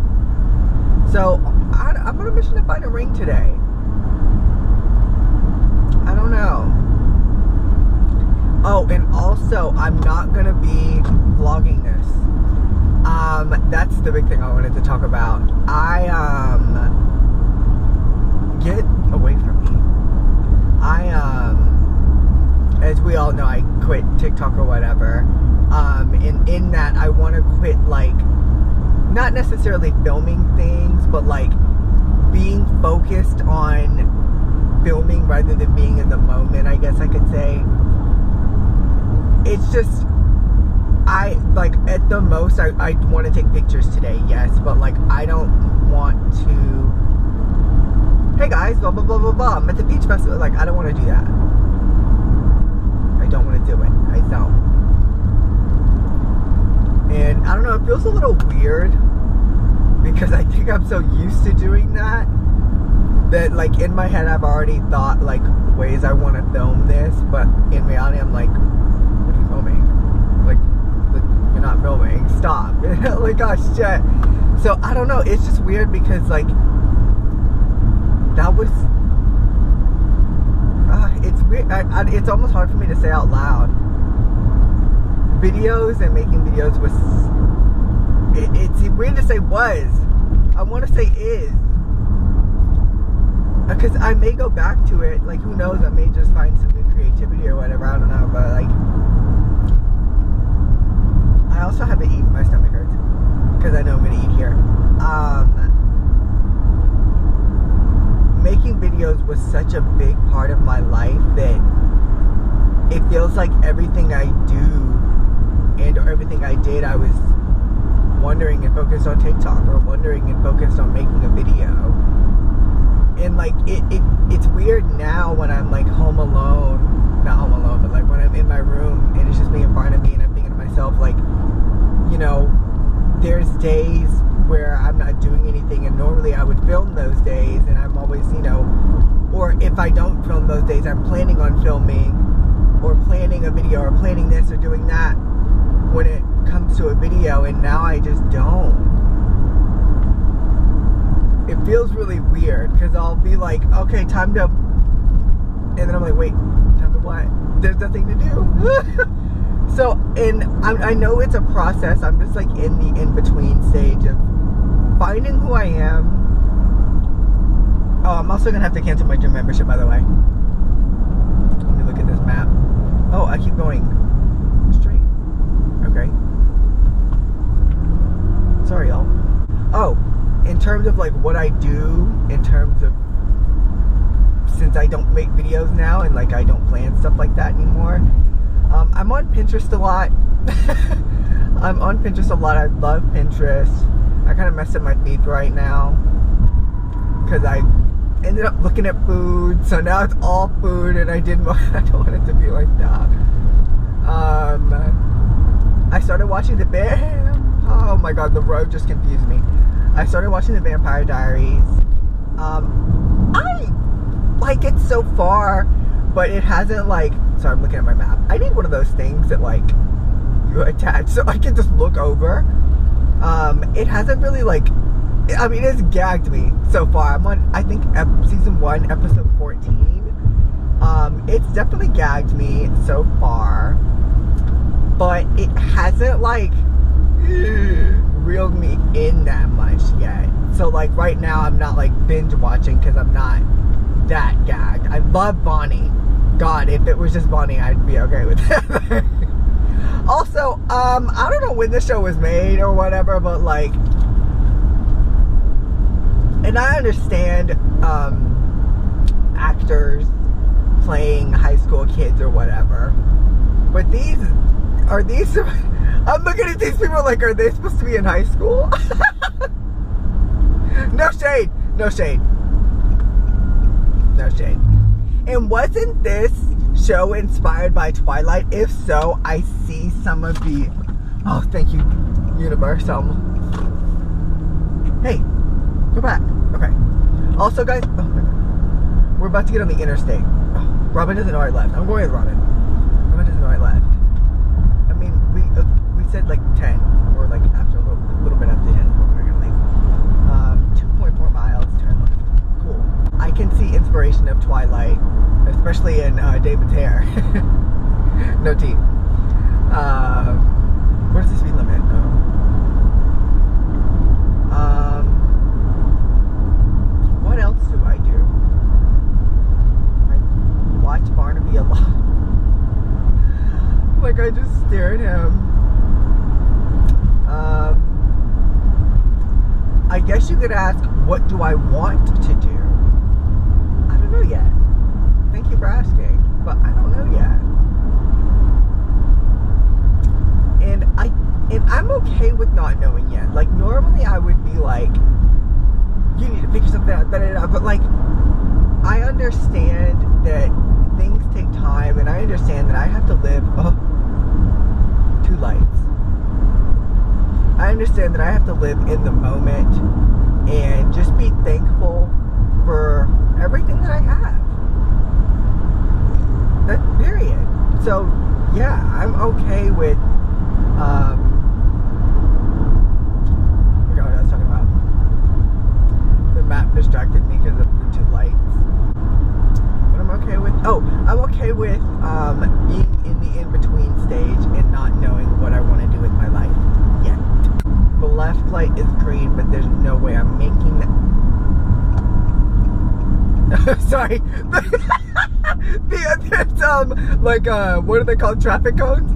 So, I'm on a mission to find a ring today. I don't know. Oh, and also, I'm not going to be vlogging this. That's the big thing I wanted to talk about. Get away from me. As we all know, I quit TikTok or whatever. In that, I want to quit, like, not necessarily filming things, but, like, being focused on filming rather than being in the moment, I guess I could say. It's just, at the most, I want to take pictures today, yes, but, like, I don't want to, hey guys, blah, blah, blah, blah, blah, I'm at the beach festival. Like, I don't want to do that. I don't want to do it. I don't. And, I don't know, it feels a little weird, because I think I'm so used to doing that, like, in my head, I've already thought, like, ways I want to film this, but in reality, I'm like, what are you filming? Like, you're not filming. Stop. Like, gosh, shit. So, I don't know. It's just weird because, like, that was... it's weird. It's almost hard for me to say out loud. Videos and making videos was... It's weird to say was. I want to say is. Because I may go back to it. Like, who knows? I may just find some new creativity or whatever. I don't know. But, like... I also haven't eaten. My stomach hurts. Because I know I'm going to eat here. Making videos was such a big part of my life that it feels like everything I do and or everything I did, I was wondering and focused on TikTok or wondering and focused on making a video. And like it's weird now when I'm like home alone, not home alone, but like when I'm in my room and it's just me in front of me and I'm thinking to myself, like, you know, there's days where I'm not doing anything and normally I would film those days and I'm always, you know, or if I don't film those days, I'm planning on filming or planning a video or planning this or doing that when it comes to a video, and now I just don't. It feels really weird because I'll be like, okay, time to, and then I'm like, wait, time to what? There's nothing to do. So, and I know it's a process. I'm just like in the in-between stage of finding who I am. Oh, I'm also gonna have to cancel my gym membership, by the way. Let me look at this map. Oh, I keep going straight. Okay. Sorry, y'all. Oh, in terms of like what I do, in terms of, since I don't make videos now and like I don't plan stuff like that anymore, I'm on Pinterest a lot. I'm on Pinterest a lot. I love Pinterest. I kind of messed up my feed right now because I ended up looking at food, so now it's all food, and I don't want it to be like that. I started watching oh my god, the road just confused me. I started watching the Vampire Diaries. I like it so far, but it hasn't like, sorry, I'm looking at my map. I need one of those things that like you attach so I can just look over. It hasn't really like, I mean, it's gagged me so far. I'm on, I think, season 1, episode 14. It's definitely gagged me so far, but it hasn't like reeled me in that much yet. So like right now I'm not like binge watching because I'm not that gagged. I love Bonnie. God, if it was just Bonnie, I'd be okay with that. Also, I don't know when the show was made or whatever, but like, and I understand actors playing high school kids or whatever, but are these I'm looking at these people like, are they supposed to be in high school? No shade, no shade, no shade. And wasn't this show inspired by Twilight? If so, I see some of the, oh, thank you, universe. Hey, go back. Okay. Also, guys, oh my God, we're about to get on the interstate. Oh, Robin doesn't know I left. I'm going with Robin. Robin doesn't know I left. I mean, we said like 10, or like after a little bit after 10 is when we were gonna leave. 2.4 miles, turn left. Cool. I can see inspiration of Twilight, especially in David's hair. No tea. Where's the speed limit? What else do I do? I watch Barnaby a lot. Like, I just stare at him. I guess you could ask, what do I want to do? I don't know yet. Thank you for asking, but I don't know yet. And I'm okay with not knowing yet. Like, normally I would be like, you need to figure something out, but like, I understand that things take time, and I understand that I have to live, two lights. I understand that I have to live in the moment and just be thankful for everything that I have. That period. So yeah, I'm okay with you know what I was talking about. The map distracted me because of the 2 lights. But I'm okay with I'm okay with being in the in-between stage and not knowing what I want to do with my life yet. The left light is green, but there's no way I'm making that. Sorry. There's like what are they called, traffic cones?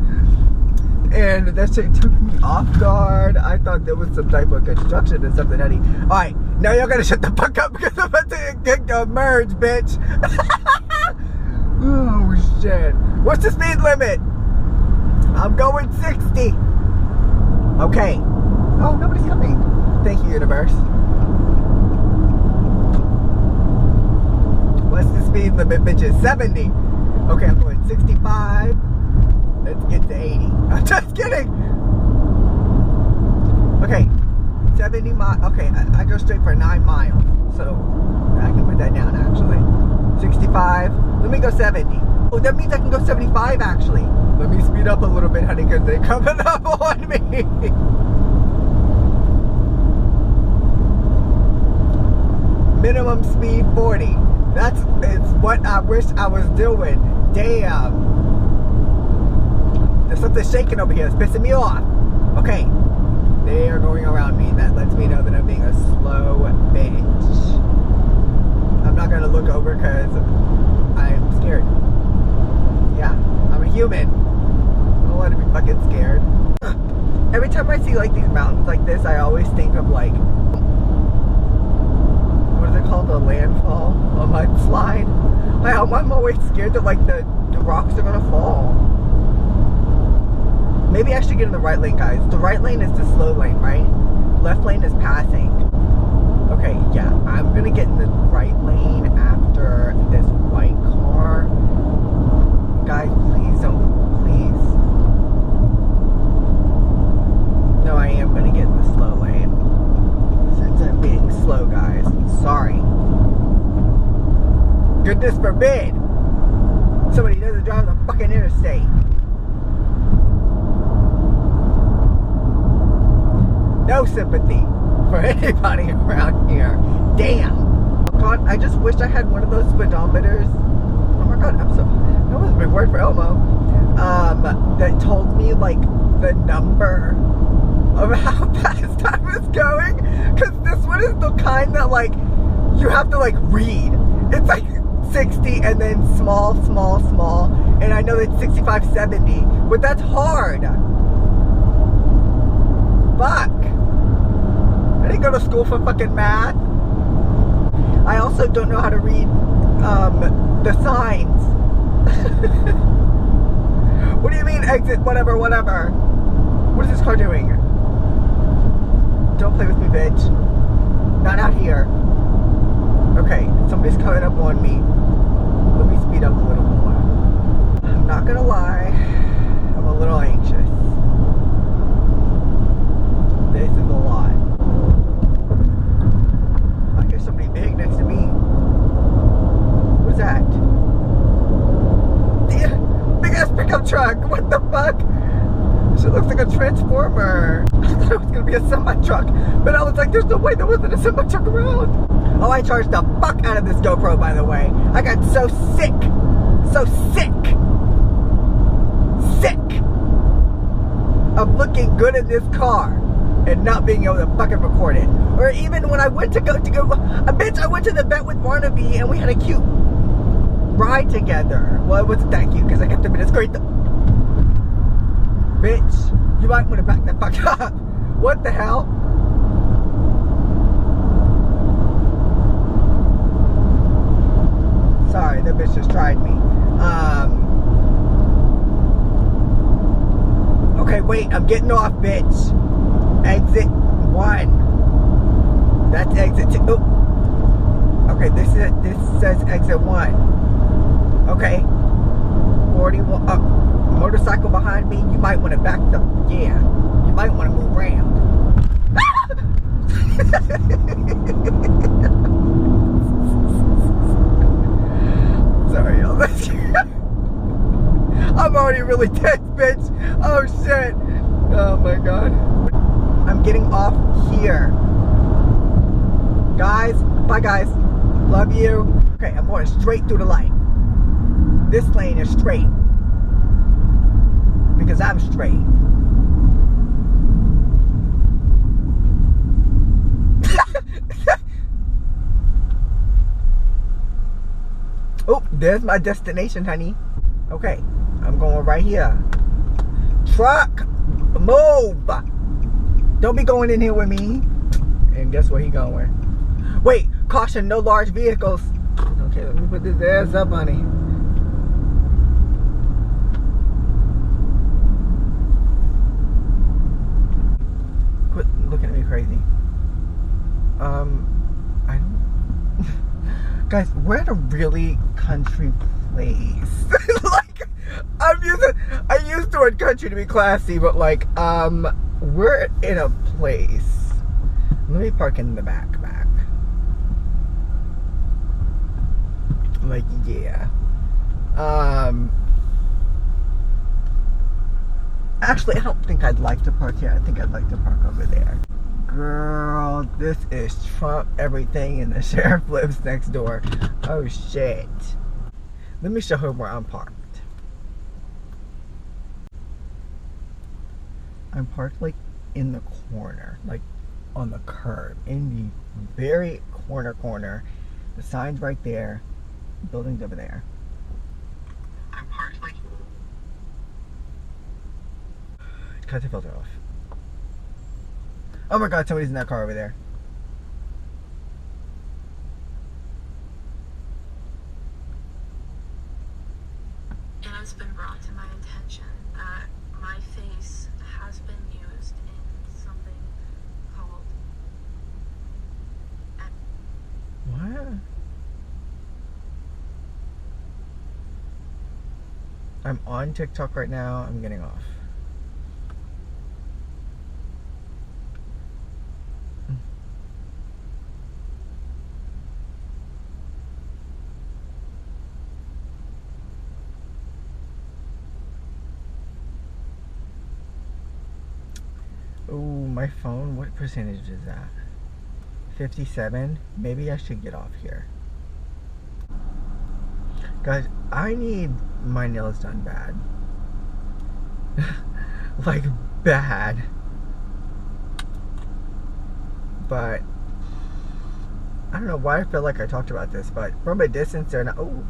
And that shit took me off guard. I thought there was some type of construction or something, honey. Alright, now y'all gotta shut the fuck up because I'm about to get merged, bitch. Oh shit. What's the speed limit? I'm going 60. Okay. Oh, nobody's coming. Thank you, universe. What's the speed limit, bitches? 70. Okay, I'm going 65. Let's get to 80. I'm just kidding. Okay, 70 miles. Okay, I go straight for 9 miles. So, I can put that down, actually. 65. Let me go 70. Oh, that means I can go 75, actually. Let me speed up a little bit, honey, because they're coming up on me. Minimum speed 40. It's what I wish I was doing. Damn. There's something shaking over here. It's pissing me off. Okay. They are going around me. That lets me know that I'm being a slow bitch. I'm not going to look over because I'm scared. Yeah. I'm a human. I don't want to be fucking scared. Every time I see like these mountains like this, I always think of like, what is it called? A landfall? A mudslide? I'm always scared that like the rocks are gonna fall. Maybe I should get in the right lane, guys. The right lane is the slow lane, right? Left lane is passing. Okay, yeah. I'm gonna get in the right lane after this white car. Guys, please don't. Please. No, I am gonna get in the slow lane. Since I'm being slow, guys. Sorry. Goodness forbid. somebody doesn't drive the fucking interstate. No sympathy for anybody around here. Damn. God, I just wish I had one of those speedometers. Oh my god, that was a big word for Elmo. That told me like the number of how fast I was going. Because this one is the kind that like you have to like read. It's like 60 and then small. And I know it's 65, 70. But that's hard. Fuck. I didn't go to school for fucking math. I also don't know how to read the signs. What do you mean exit whatever? What is this car doing? Don't play with me, bitch. Not out here. Okay, somebody's coming up on me. Let me speed up a little more. I'm not gonna lie, I'm a little anxious. This is a lot. I hear somebody big next to me. What's that? Yeah, big ass pickup truck. What the fuck? Shit looks like a transformer. I thought it was gonna be a semi truck, but I was like, there's no way there wasn't a semi truck around. Oh, I charged the fuck out of this GoPro, by the way. I got so sick of looking good in this car and not being able to fucking record it. Or even when I went to go, I went to the vet with Barnaby and we had a cute ride together. Well, it wasn't that cute because I kept him in his crate. Bitch, you might want to back the fuck up. What the hell? Sorry, that bitch just tried me. Okay, wait, I'm getting off, bitch. Exit 1. That's exit 2. Oh. Okay, this says exit 1. Okay. 41. Motorcycle behind me. You might want to back the. Yeah. You might want to move around. Sorry, y'all. I'm already really tense, bitch. Oh shit. Oh my god. I'm getting off here. Guys, bye guys. Love you. Okay, I'm going straight through the light. This lane is straight. Because I'm straight. Oh, there's my destination, honey. Okay, I'm going right here. Truck, move. Don't be going in here with me. And guess where he going? Wait, caution, no large vehicles. Okay, let me put this ass up, honey. Quit looking at me crazy. I don't... Guys, we're at a really country place. Like, I use the word country to be classy, but like, we're in a place. Let me park in the back. Like, yeah. Actually, I don't think I'd like to park here. I think I'd like to park over there. Girl, this is Trump everything and the sheriff lives next door. Oh, shit. Let me show her where I'm parked. I'm parked, like, in the corner. Like, on the curb. In the very corner. The sign's right there. The building's over there. I'm parked, like... Cut the filter off. Oh my god, somebody's in that car over there.
It has been brought to my attention that my face has been used in something called...
What? I'm on TikTok right now. I'm getting off. my phone, what percentage is that? 57? Maybe I should get off here. Guys, I need my nails done bad. Like, bad. But I don't know why I feel like I talked about this, but from a distance they're not. Oh,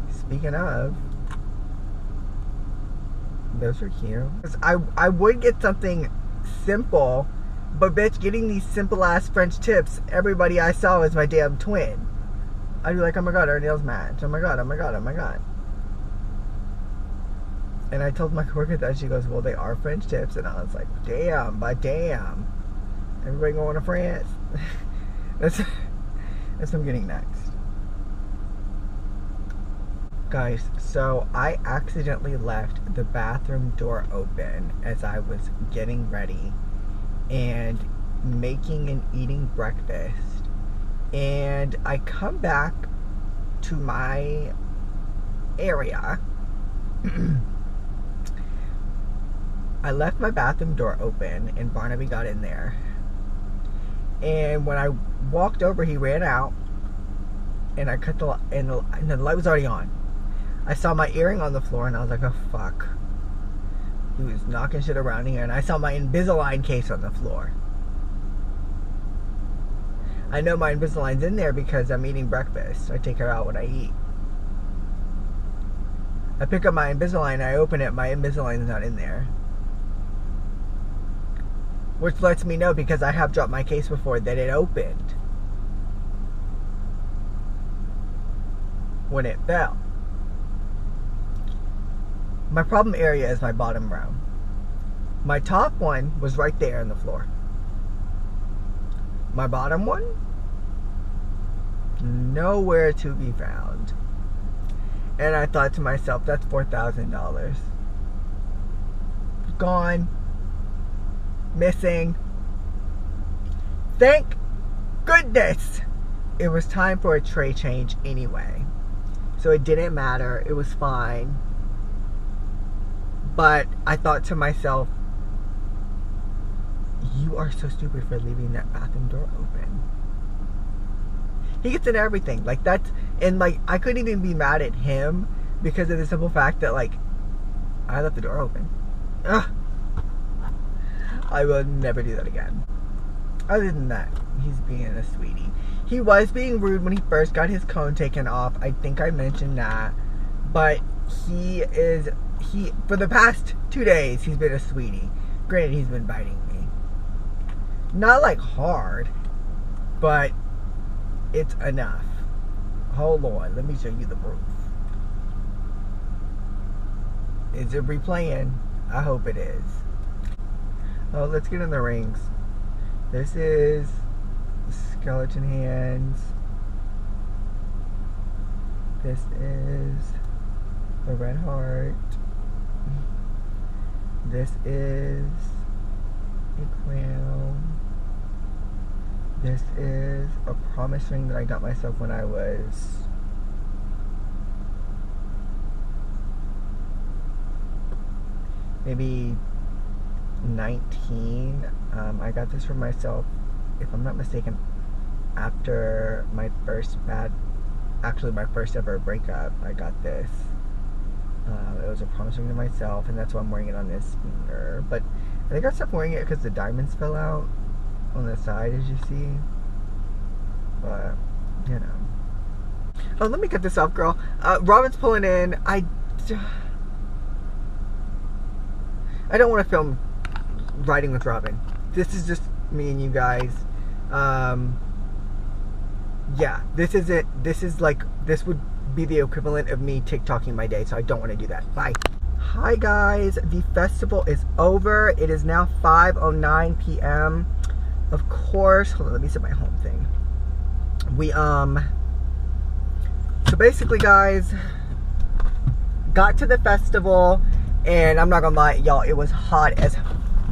speaking of, those are cute. I would get something simple, but bitch, getting these simple ass French tips, everybody I saw was my damn twin. I'd be like, oh my god, our nails match. Oh my god, oh my god, oh my god. And I told my coworker that. She goes, well, they are French tips. And I was like, damn, but damn. Everybody going to France? That's what I'm getting next. Guys, so I accidentally left the bathroom door open as I was getting ready and making and eating breakfast. And I come back to my area. I left my bathroom door open and Barnaby got in there. And when I walked over, he ran out and I cut the light, and the light was already on. I saw my earring on the floor and I was like, oh fuck. He was knocking shit around here, and I saw my Invisalign case on the floor. I know my Invisalign's in there because I'm eating breakfast. I take her out when I eat. I pick up my Invisalign, I open it, my Invisalign's not in there. Which lets me know, because I have dropped my case before, that it opened when it fell. My problem area is my bottom row. My top one was right there on the floor. My bottom one, nowhere to be found. And I thought to myself, that's $4,000. Gone. Missing. Thank goodness it was time for a tray change anyway. So it didn't matter. It was fine. But I thought to myself, you are so stupid for leaving that bathroom door open. He gets in everything. Like, that's, and like, I couldn't even be mad at him because of the simple fact that, like, I left the door open. Ugh. I will never do that again. Other than that, he's being a sweetie. He was being rude when he first got his cone taken off. I think I mentioned that. But he for the past 2 days, he's been a sweetie. Granted, he's been biting me. Not like hard, but it's enough. Hold on, let me show you the proof. Is it replaying? I hope it is. Oh, let's get in the rings. This is skeleton hands. This is the red heart. This is a crown. This is a promise ring that I got myself when I was maybe 19. I got this for myself, if I'm not mistaken, after my first ever breakup. I got this. It was a promise ring to myself, and that's why I'm wearing it on this finger. But I think I stopped wearing it because the diamonds fell out on the side, as you see. But, you know. Oh, let me cut this off, girl. Robin's pulling in. I don't want to film riding with Robin. This is just me and you guys. Yeah, this is it. This is like, this would be the equivalent of me TikToking my day, so I don't want to do that. Bye. Hi guys, the festival is over. It is now 5:09 p.m. Of course, hold on, let me set my home thing. So basically guys, got to the festival, and I'm not gonna lie, y'all, it was hot as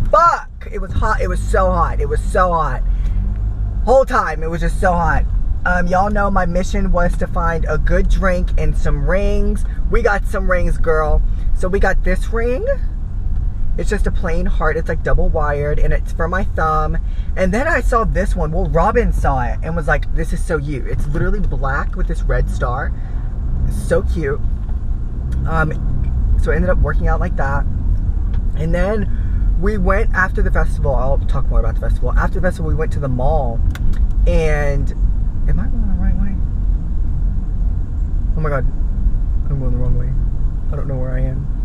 fuck. It was hot, it was so hot, it was so hot. Whole time, it was just so hot. Y'all know my mission was to find a good drink and some rings. We got some rings, girl. So we got this ring, It's just a plain heart. It's like double wired, and it's for my thumb. And then I saw this one. Well, Robin saw it and was like, this is so you. It's literally black with this red star. It's so cute. So I ended up working out like that. And then we went after the festival. I'll talk more about the festival. After the festival, we went to the mall. And am I going the right way? Oh my God. I'm going the wrong way. I don't know where I am.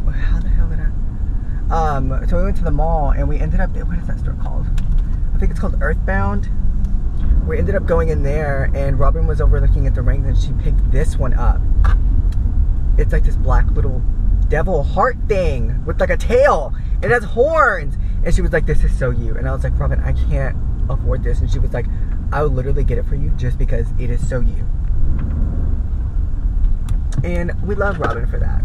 How the hell did I? So we went to the mall and we ended up, what is that store called? I think it's called Earthbound. We ended up going in there and Robin was over looking at the rings and she picked this one up. It's like this black little devil heart thing with like a tail. It has horns. And she was like, this is so you. And I was like, Robin, I can't afford this. And she was like, I would literally get it for you just because it is so you. And we love Robin for that.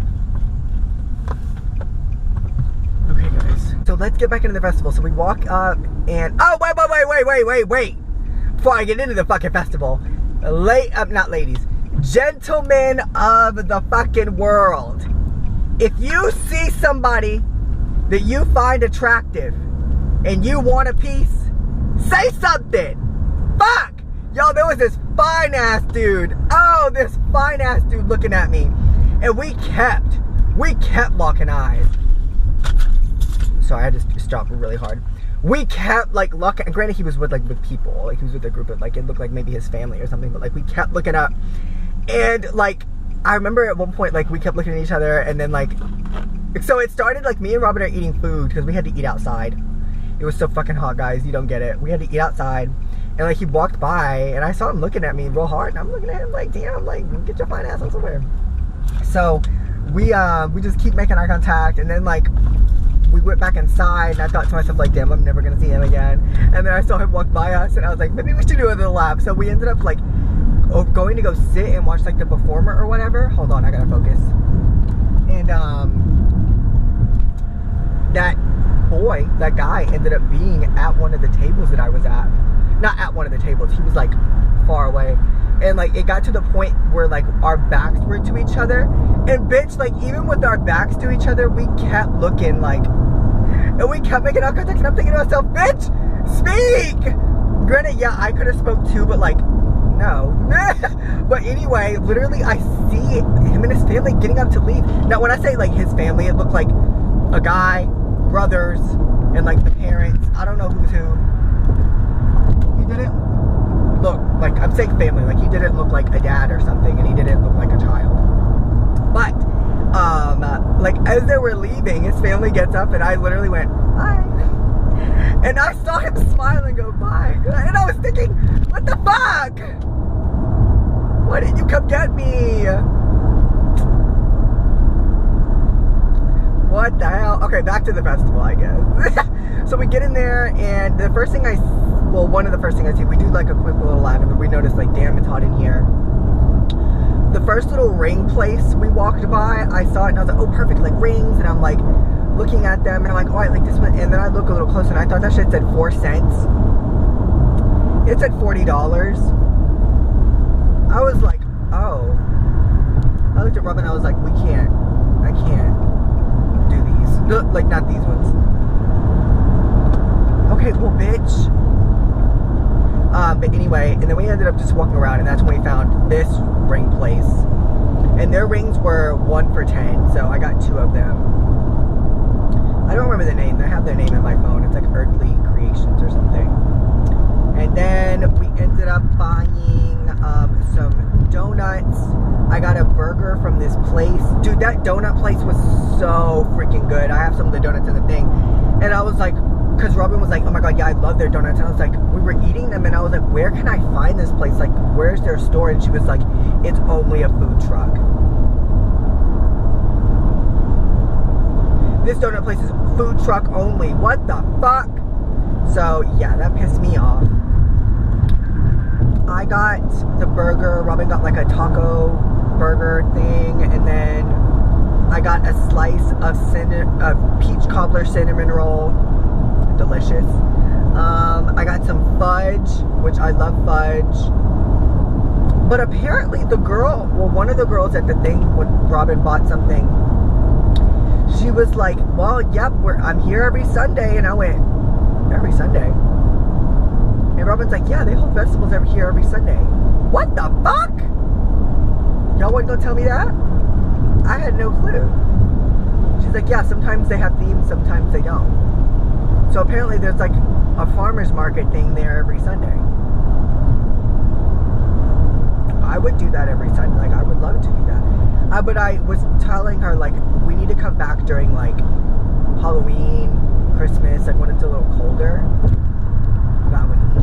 Okay, guys. So let's get back into the festival. So we walk up and... Oh, wait. Before I get into the fucking festival. Not ladies. Gentlemen of the fucking world. If you see somebody that you find attractive and you want a piece, say something. Fuck! Yo, there was this fine-ass dude. Oh, this fine-ass dude looking at me. And we kept locking eyes. So I had to stop really hard. We kept like looking. Granted, he was with people. Like he was with a group of like, it looked like maybe his family or something. But like we kept looking up. And like, I remember at one point, like we kept looking at each other. And then like, so it started like me and Robin are eating food because we had to eat outside. It was so fucking hot, guys. You don't get it. We had to eat outside. And like he walked by and I saw him looking at me real hard. And I'm looking at him like, damn, like get your fine ass on somewhere. So we just keep making eye contact. And then like, we went back inside and I thought to myself like, damn, I'm never gonna see him again. And then I saw him walk by us and I was like, maybe we should do another lap. So we ended up like going to go sit and watch like the performer or whatever. Hold on, I gotta focus. And that guy ended up being at one of the tables that I was at. Not at one of the tables, he was like far away. And like it got to the point where like our backs were to each other. And bitch, like even with our backs to each other, we kept looking like, and we kept making eye contact. And I'm thinking to myself, bitch, speak. Granted, yeah, I could have spoke too, but like, no. But anyway, literally I see him and his family getting up to leave. Now when I say like his family, it looked like a guy, brothers, and like the parents. I don't know who's who. He didn't look like, I'm saying family, like he didn't look like a dad or something, and he didn't look like a child. But like as they were leaving, his family gets up and I literally went, bye. And I saw him smile and go, bye. And I was thinking, what the fuck? Why didn't you come get me? What the hell? Okay, back to the festival, I guess. So we get in there and the first thing one of the first things I see, we do like a quick little lap and we notice like, damn, it's hot in here. The first little ring place we walked by, I saw it and I was like, oh, perfect, like rings. And I'm like looking at them and I'm like, oh, I like this one. And then I look a little closer and I thought that shit said 4 cents. It said $40. I was like, oh. I looked at Robin and I was like, I can't do these. No, like not these ones. Okay, well, bitch. But anyway, and then we ended up just walking around and that's when we found this ring place. And their rings were 1 for $10, so I got 2 of them. I don't remember the name. I have their name in my phone. It's like Earthly Creations or something. And then we ended up buying some donuts. I got a burger from this place. Dude, that donut place was so freaking good. I have some of the donuts in the thing. And I was like, because Robin was like, oh my god, yeah, I love their donuts. And I was like, we were eating them and I was like, where can I find this place? Like, where's their store? And she was like, it's only a food truck. This donut place is food truck only. What the fuck? So yeah, that pissed me off. I got the burger. Robin got like a taco burger thing. And then I got a slice of peach cobbler cinnamon roll. Delicious. I got some fudge, which I love fudge. But apparently one of the girls at the thing, when Robin bought something, she was like, well, yep, I'm here every Sunday. And I went, every Sunday? And Robin's like, yeah, they hold festivals here every Sunday. What the fuck? Y'all wasn't gonna tell me that? I had no clue. She's like, yeah, sometimes they have themes, sometimes they don't. So apparently there's like a farmer's market thing there every Sunday. I would do that every Sunday. Like, I would love to do that. But I was telling her, like, we need to come back during, like, Halloween, Christmas, like, when it's a little colder. That would be.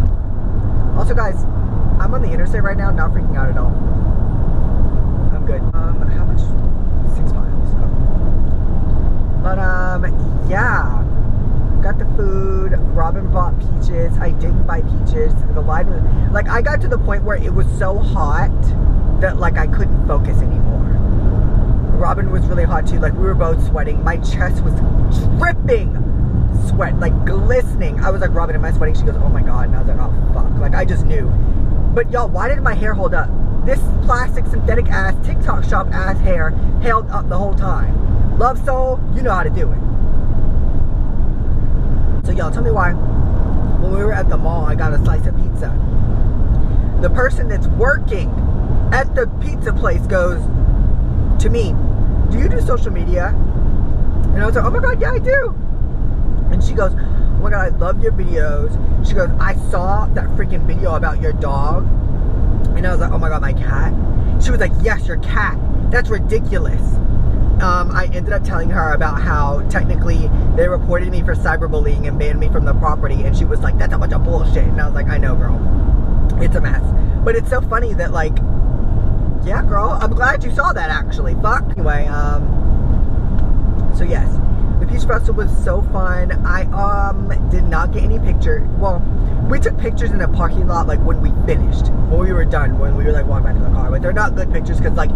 Also, guys, I'm on the interstate right now, not freaking out at all. I'm good. How much? 6 miles. Oh. But, yeah. Got the food. Robin bought peaches. I didn't buy peaches. The line was, like, I got to the point where it was so hot that, like, I couldn't focus anymore. Robin was really hot too. Like, we were both sweating. My chest was dripping sweat, like glistening. I was like, Robin, am I sweating? She goes, oh my God. And I was like, oh fuck. Like, I just knew. But y'all, why did my hair hold up? This plastic synthetic ass TikTok shop ass hair held up the whole time. Love Soul, you know how to do it. So y'all, tell me why when we were at the mall, I got a slice of pizza. The person that's working at the pizza place goes to me, do you do social media? And I was like, oh my God, yeah, I do. And she goes, oh my God, I love your videos. She goes, I saw that freaking video about your dog. And I was like, oh my God, my cat? She was like, yes, your cat. That's ridiculous. I ended up telling her about how technically they reported me for cyberbullying and banned me from the property. And she was like, that's a bunch of bullshit. And I was like, I know, girl. It's a mess. But it's so funny that, like, yeah, girl, I'm glad you saw that, actually. Fuck. Anyway, so yes, the Peach Festival was so fun. I, did not get any pictures. Well, we took pictures in the parking lot, like, when we finished. When we were done, when we were, like, walking back to the car. But they're not good pictures, because, like,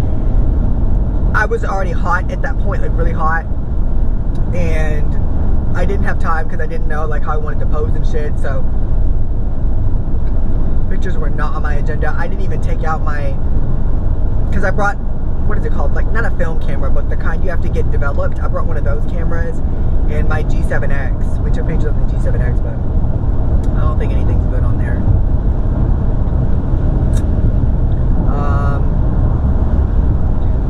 I was already hot at that point, like, really hot. And I didn't have time, because I didn't know, like, how I wanted to pose and shit, so pictures were not on my agenda. I didn't even take out my, because I brought, what is it called? Like, not a film camera, but the kind you have to get developed. I brought one of those cameras and my G7X. We took pictures of the G7X, but I don't think anything's good on there.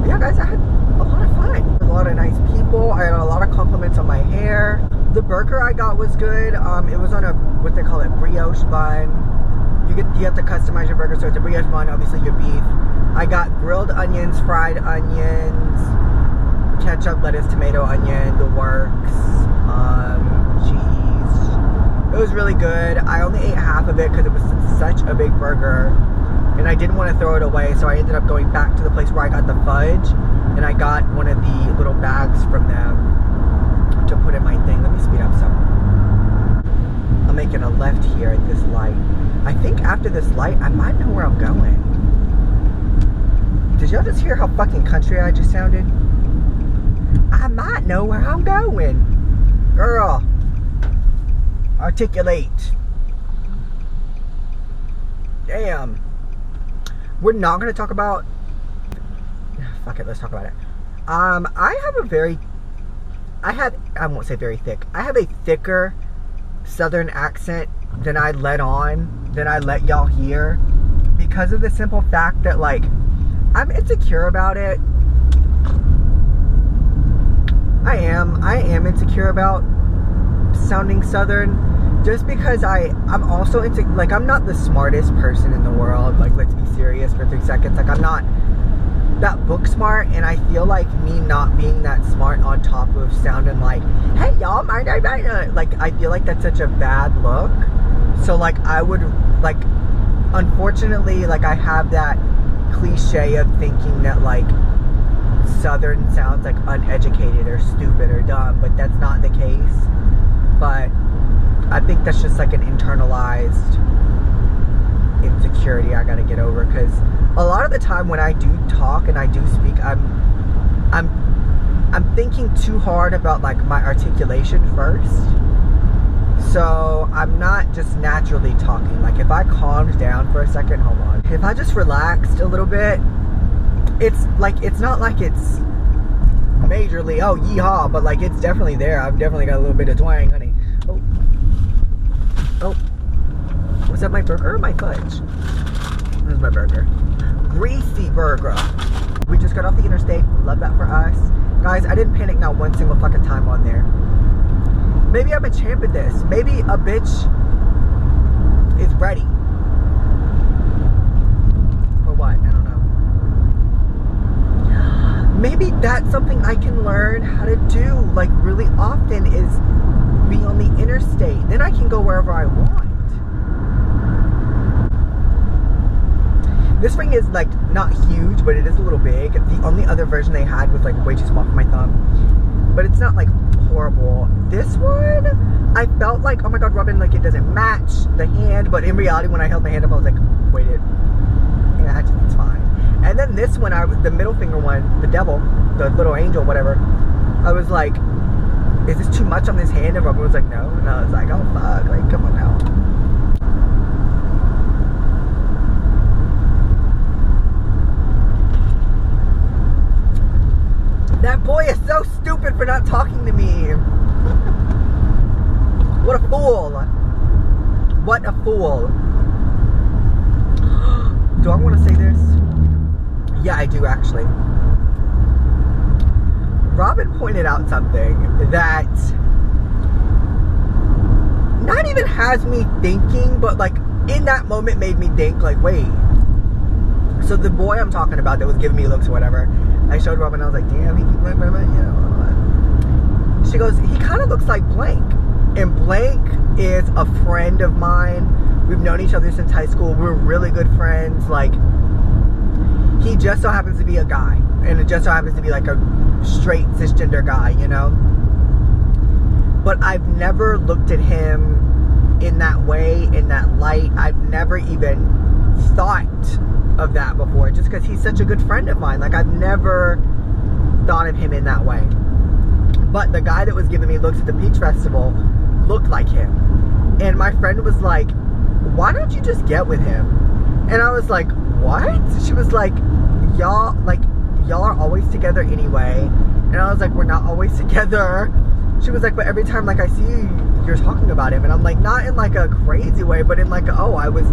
But yeah, guys, I had a lot of fun. A lot of nice people. I got a lot of compliments on my hair. The burger I got was good. It was on a, what they call it, brioche bun. You have to customize your burger, so it's a brioche bun, obviously your beef. I got grilled onions, fried onions, ketchup, lettuce, tomato, onion, the works, cheese. It was really good. I only ate half of it because it was such a big burger, and I didn't want to throw it away, so I ended up going back to the place where I got the fudge, and I got one of the little bags from them to put in my thing. Let me speed up some. I'm making a left here at this light. I think after this light, I might know where I'm going. Did y'all just hear how fucking country I just sounded? I might know where I'm going. Girl. Articulate. Damn. We're not going to talk about... Fuck it, let's talk about it. I won't say very thick. I have a thicker Southern accent than I let y'all hear. Because of the simple fact that, like, I'm insecure about it. I am insecure about sounding Southern, just because I'm also like, I'm not the smartest person in the world. Like, let's be serious for 3 seconds. Like, I'm not that book smart, and I feel like me not being that smart on top of sounding like, hey y'all, like, I feel like that's such a bad look. So, like, I would, like, unfortunately, like, I have that cliche of thinking that, like, Southern sounds like uneducated or stupid or dumb, but that's not the case. But I think that's just like an internalized insecurity I gotta get over, because a lot of the time when I do talk and I do speak, I'm thinking too hard about, like, my articulation first. So I'm not just naturally talking. Like, if I calmed down for a second, hold on. If I just relaxed a little bit, it's like, it's not like it's majorly, oh, yeehaw, but like it's definitely there. I've definitely got a little bit of twang, honey. Oh. Was that my burger or my fudge? That was my burger. Greasy burger. We just got off the interstate. Love that for us. Guys, I didn't panic not one single fucking time on there. Maybe I'm a champ at this. Maybe a bitch is ready. For what? I don't know. Maybe that's something I can learn how to do, like, really often, is be on the interstate. Then I can go wherever I want. This ring is, like, not huge, but it is a little big. The only other version they had was, like, way too small for my thumb. But it's not, like, horrible. This one, I felt like, oh my god, Robin, like, it doesn't match the hand. But in reality, when I held my hand up, I was like, wait, it matches, it's fine. And then this one, the middle finger one, the devil, the little angel, whatever, I was like, is this too much on this hand? And Robin was like, no. And I was like, oh, fuck, like, come on now. That boy is so stupid for not talking to me. What a fool. What a fool. Do I want to say this? Yeah, I do actually. Robin pointed out something that not even has me thinking, but like in that moment made me think, like, wait. So the boy I'm talking about that was giving me looks or whatever, I showed Robin, I was like, damn, he keeps like, you know. She goes, he kind of looks like Blank. And Blank is a friend of mine. We've known each other since high school. We're really good friends. Like, he just so happens to be a guy. And it just so happens to be like a straight cisgender guy, you know? But I've never looked at him in that way, in that light. I've never even thought of that before, just because he's such a good friend of mine. Like, I've never thought of him in that way. But the guy that was giving me looks at the Peach Festival looked like him. And my friend was like, why don't you just get with him? And I was like, what? She was like, y'all are always together anyway. And I was like, we're not always together. She was like, but every time, like, I see you, you're talking about him. And I'm like, not in like a crazy way, but in like, oh, I was,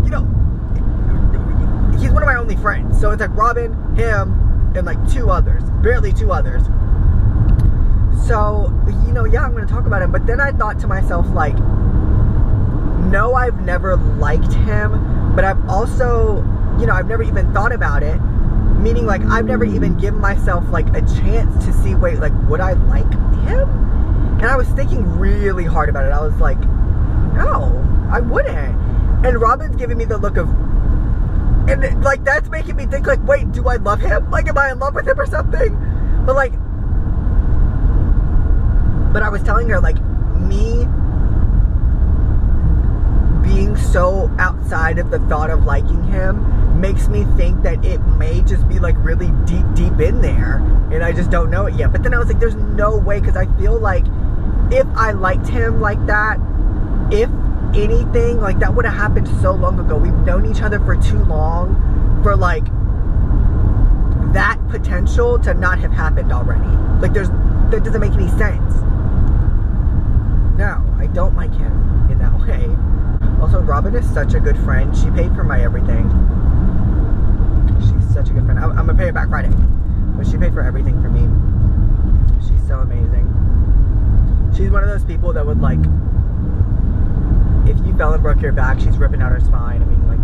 you know, he's one of my only friends. So it's like Robin, him, and like two others. Barely two others. So, you know, yeah, I'm going to talk about him. But then I thought to myself, like, no, I've never liked him. But I've also, you know, I've never even thought about it. Meaning, like, I've never even given myself, like, a chance to see, wait, like, would I like him? And I was thinking really hard about it. I was like, no, I wouldn't. And Robin's giving me the look of, and, like, that's making me think, like, wait, do I love him? Like, am I in love with him or something? But, like, but I was telling her, like, me being so outside of the thought of liking him makes me think that it may just be, like, really deep in there, and I just don't know it yet. But then I was like, there's no way, because I feel like if I liked him like that, if anything, like, that would have happened so long ago. We've known each other for too long for, like, that potential to not have happened already. Like, that doesn't make any sense. No, I don't like him in that way. Also, Robin is such a good friend. She paid for my everything. She's such a good friend. I'm going to pay her back Friday. But she paid for everything for me. She's so amazing. She's one of those people that would, like, if you fell and broke your back, she's ripping out her spine and being like,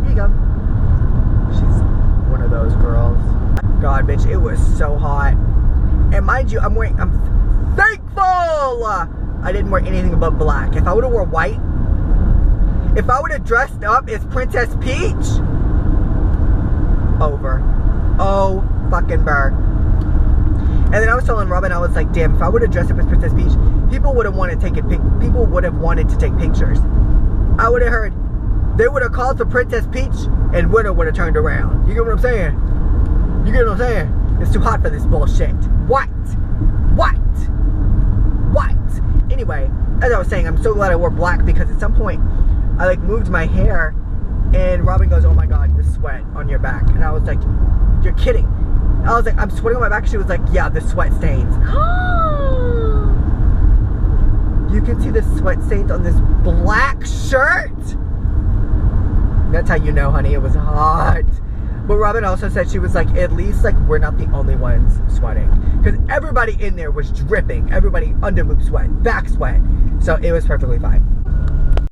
here you go. She's one of those girls. God, bitch, it was so hot. And mind you, I'm thankful I didn't wear anything but black. If I would have wore white, if I would have dressed up as Princess Peach, over. Oh, fucking burr. And then I was telling Robin, I was like, damn, if I would have dressed up as Princess Peach, people would have wanted to take pictures. I would have heard, they would have called for Princess Peach, and winter would have turned around. You get what I'm saying? You get what I'm saying? It's too hot for this bullshit. What? Anyway, as I was saying, I'm so glad I wore black, because at some point, I, like, moved my hair, and Robin goes, oh my god, the sweat on your back. And I was like, you're kidding. I was like, I'm sweating on my back. She was like, yeah, the sweat stains. You can see the sweat stains on this black shirt. That's how you know, honey, it was hot. But Robin also said, she was like, at least like we're not the only ones sweating. Because everybody in there was dripping. Everybody under boob sweat, back sweat. So it was perfectly fine.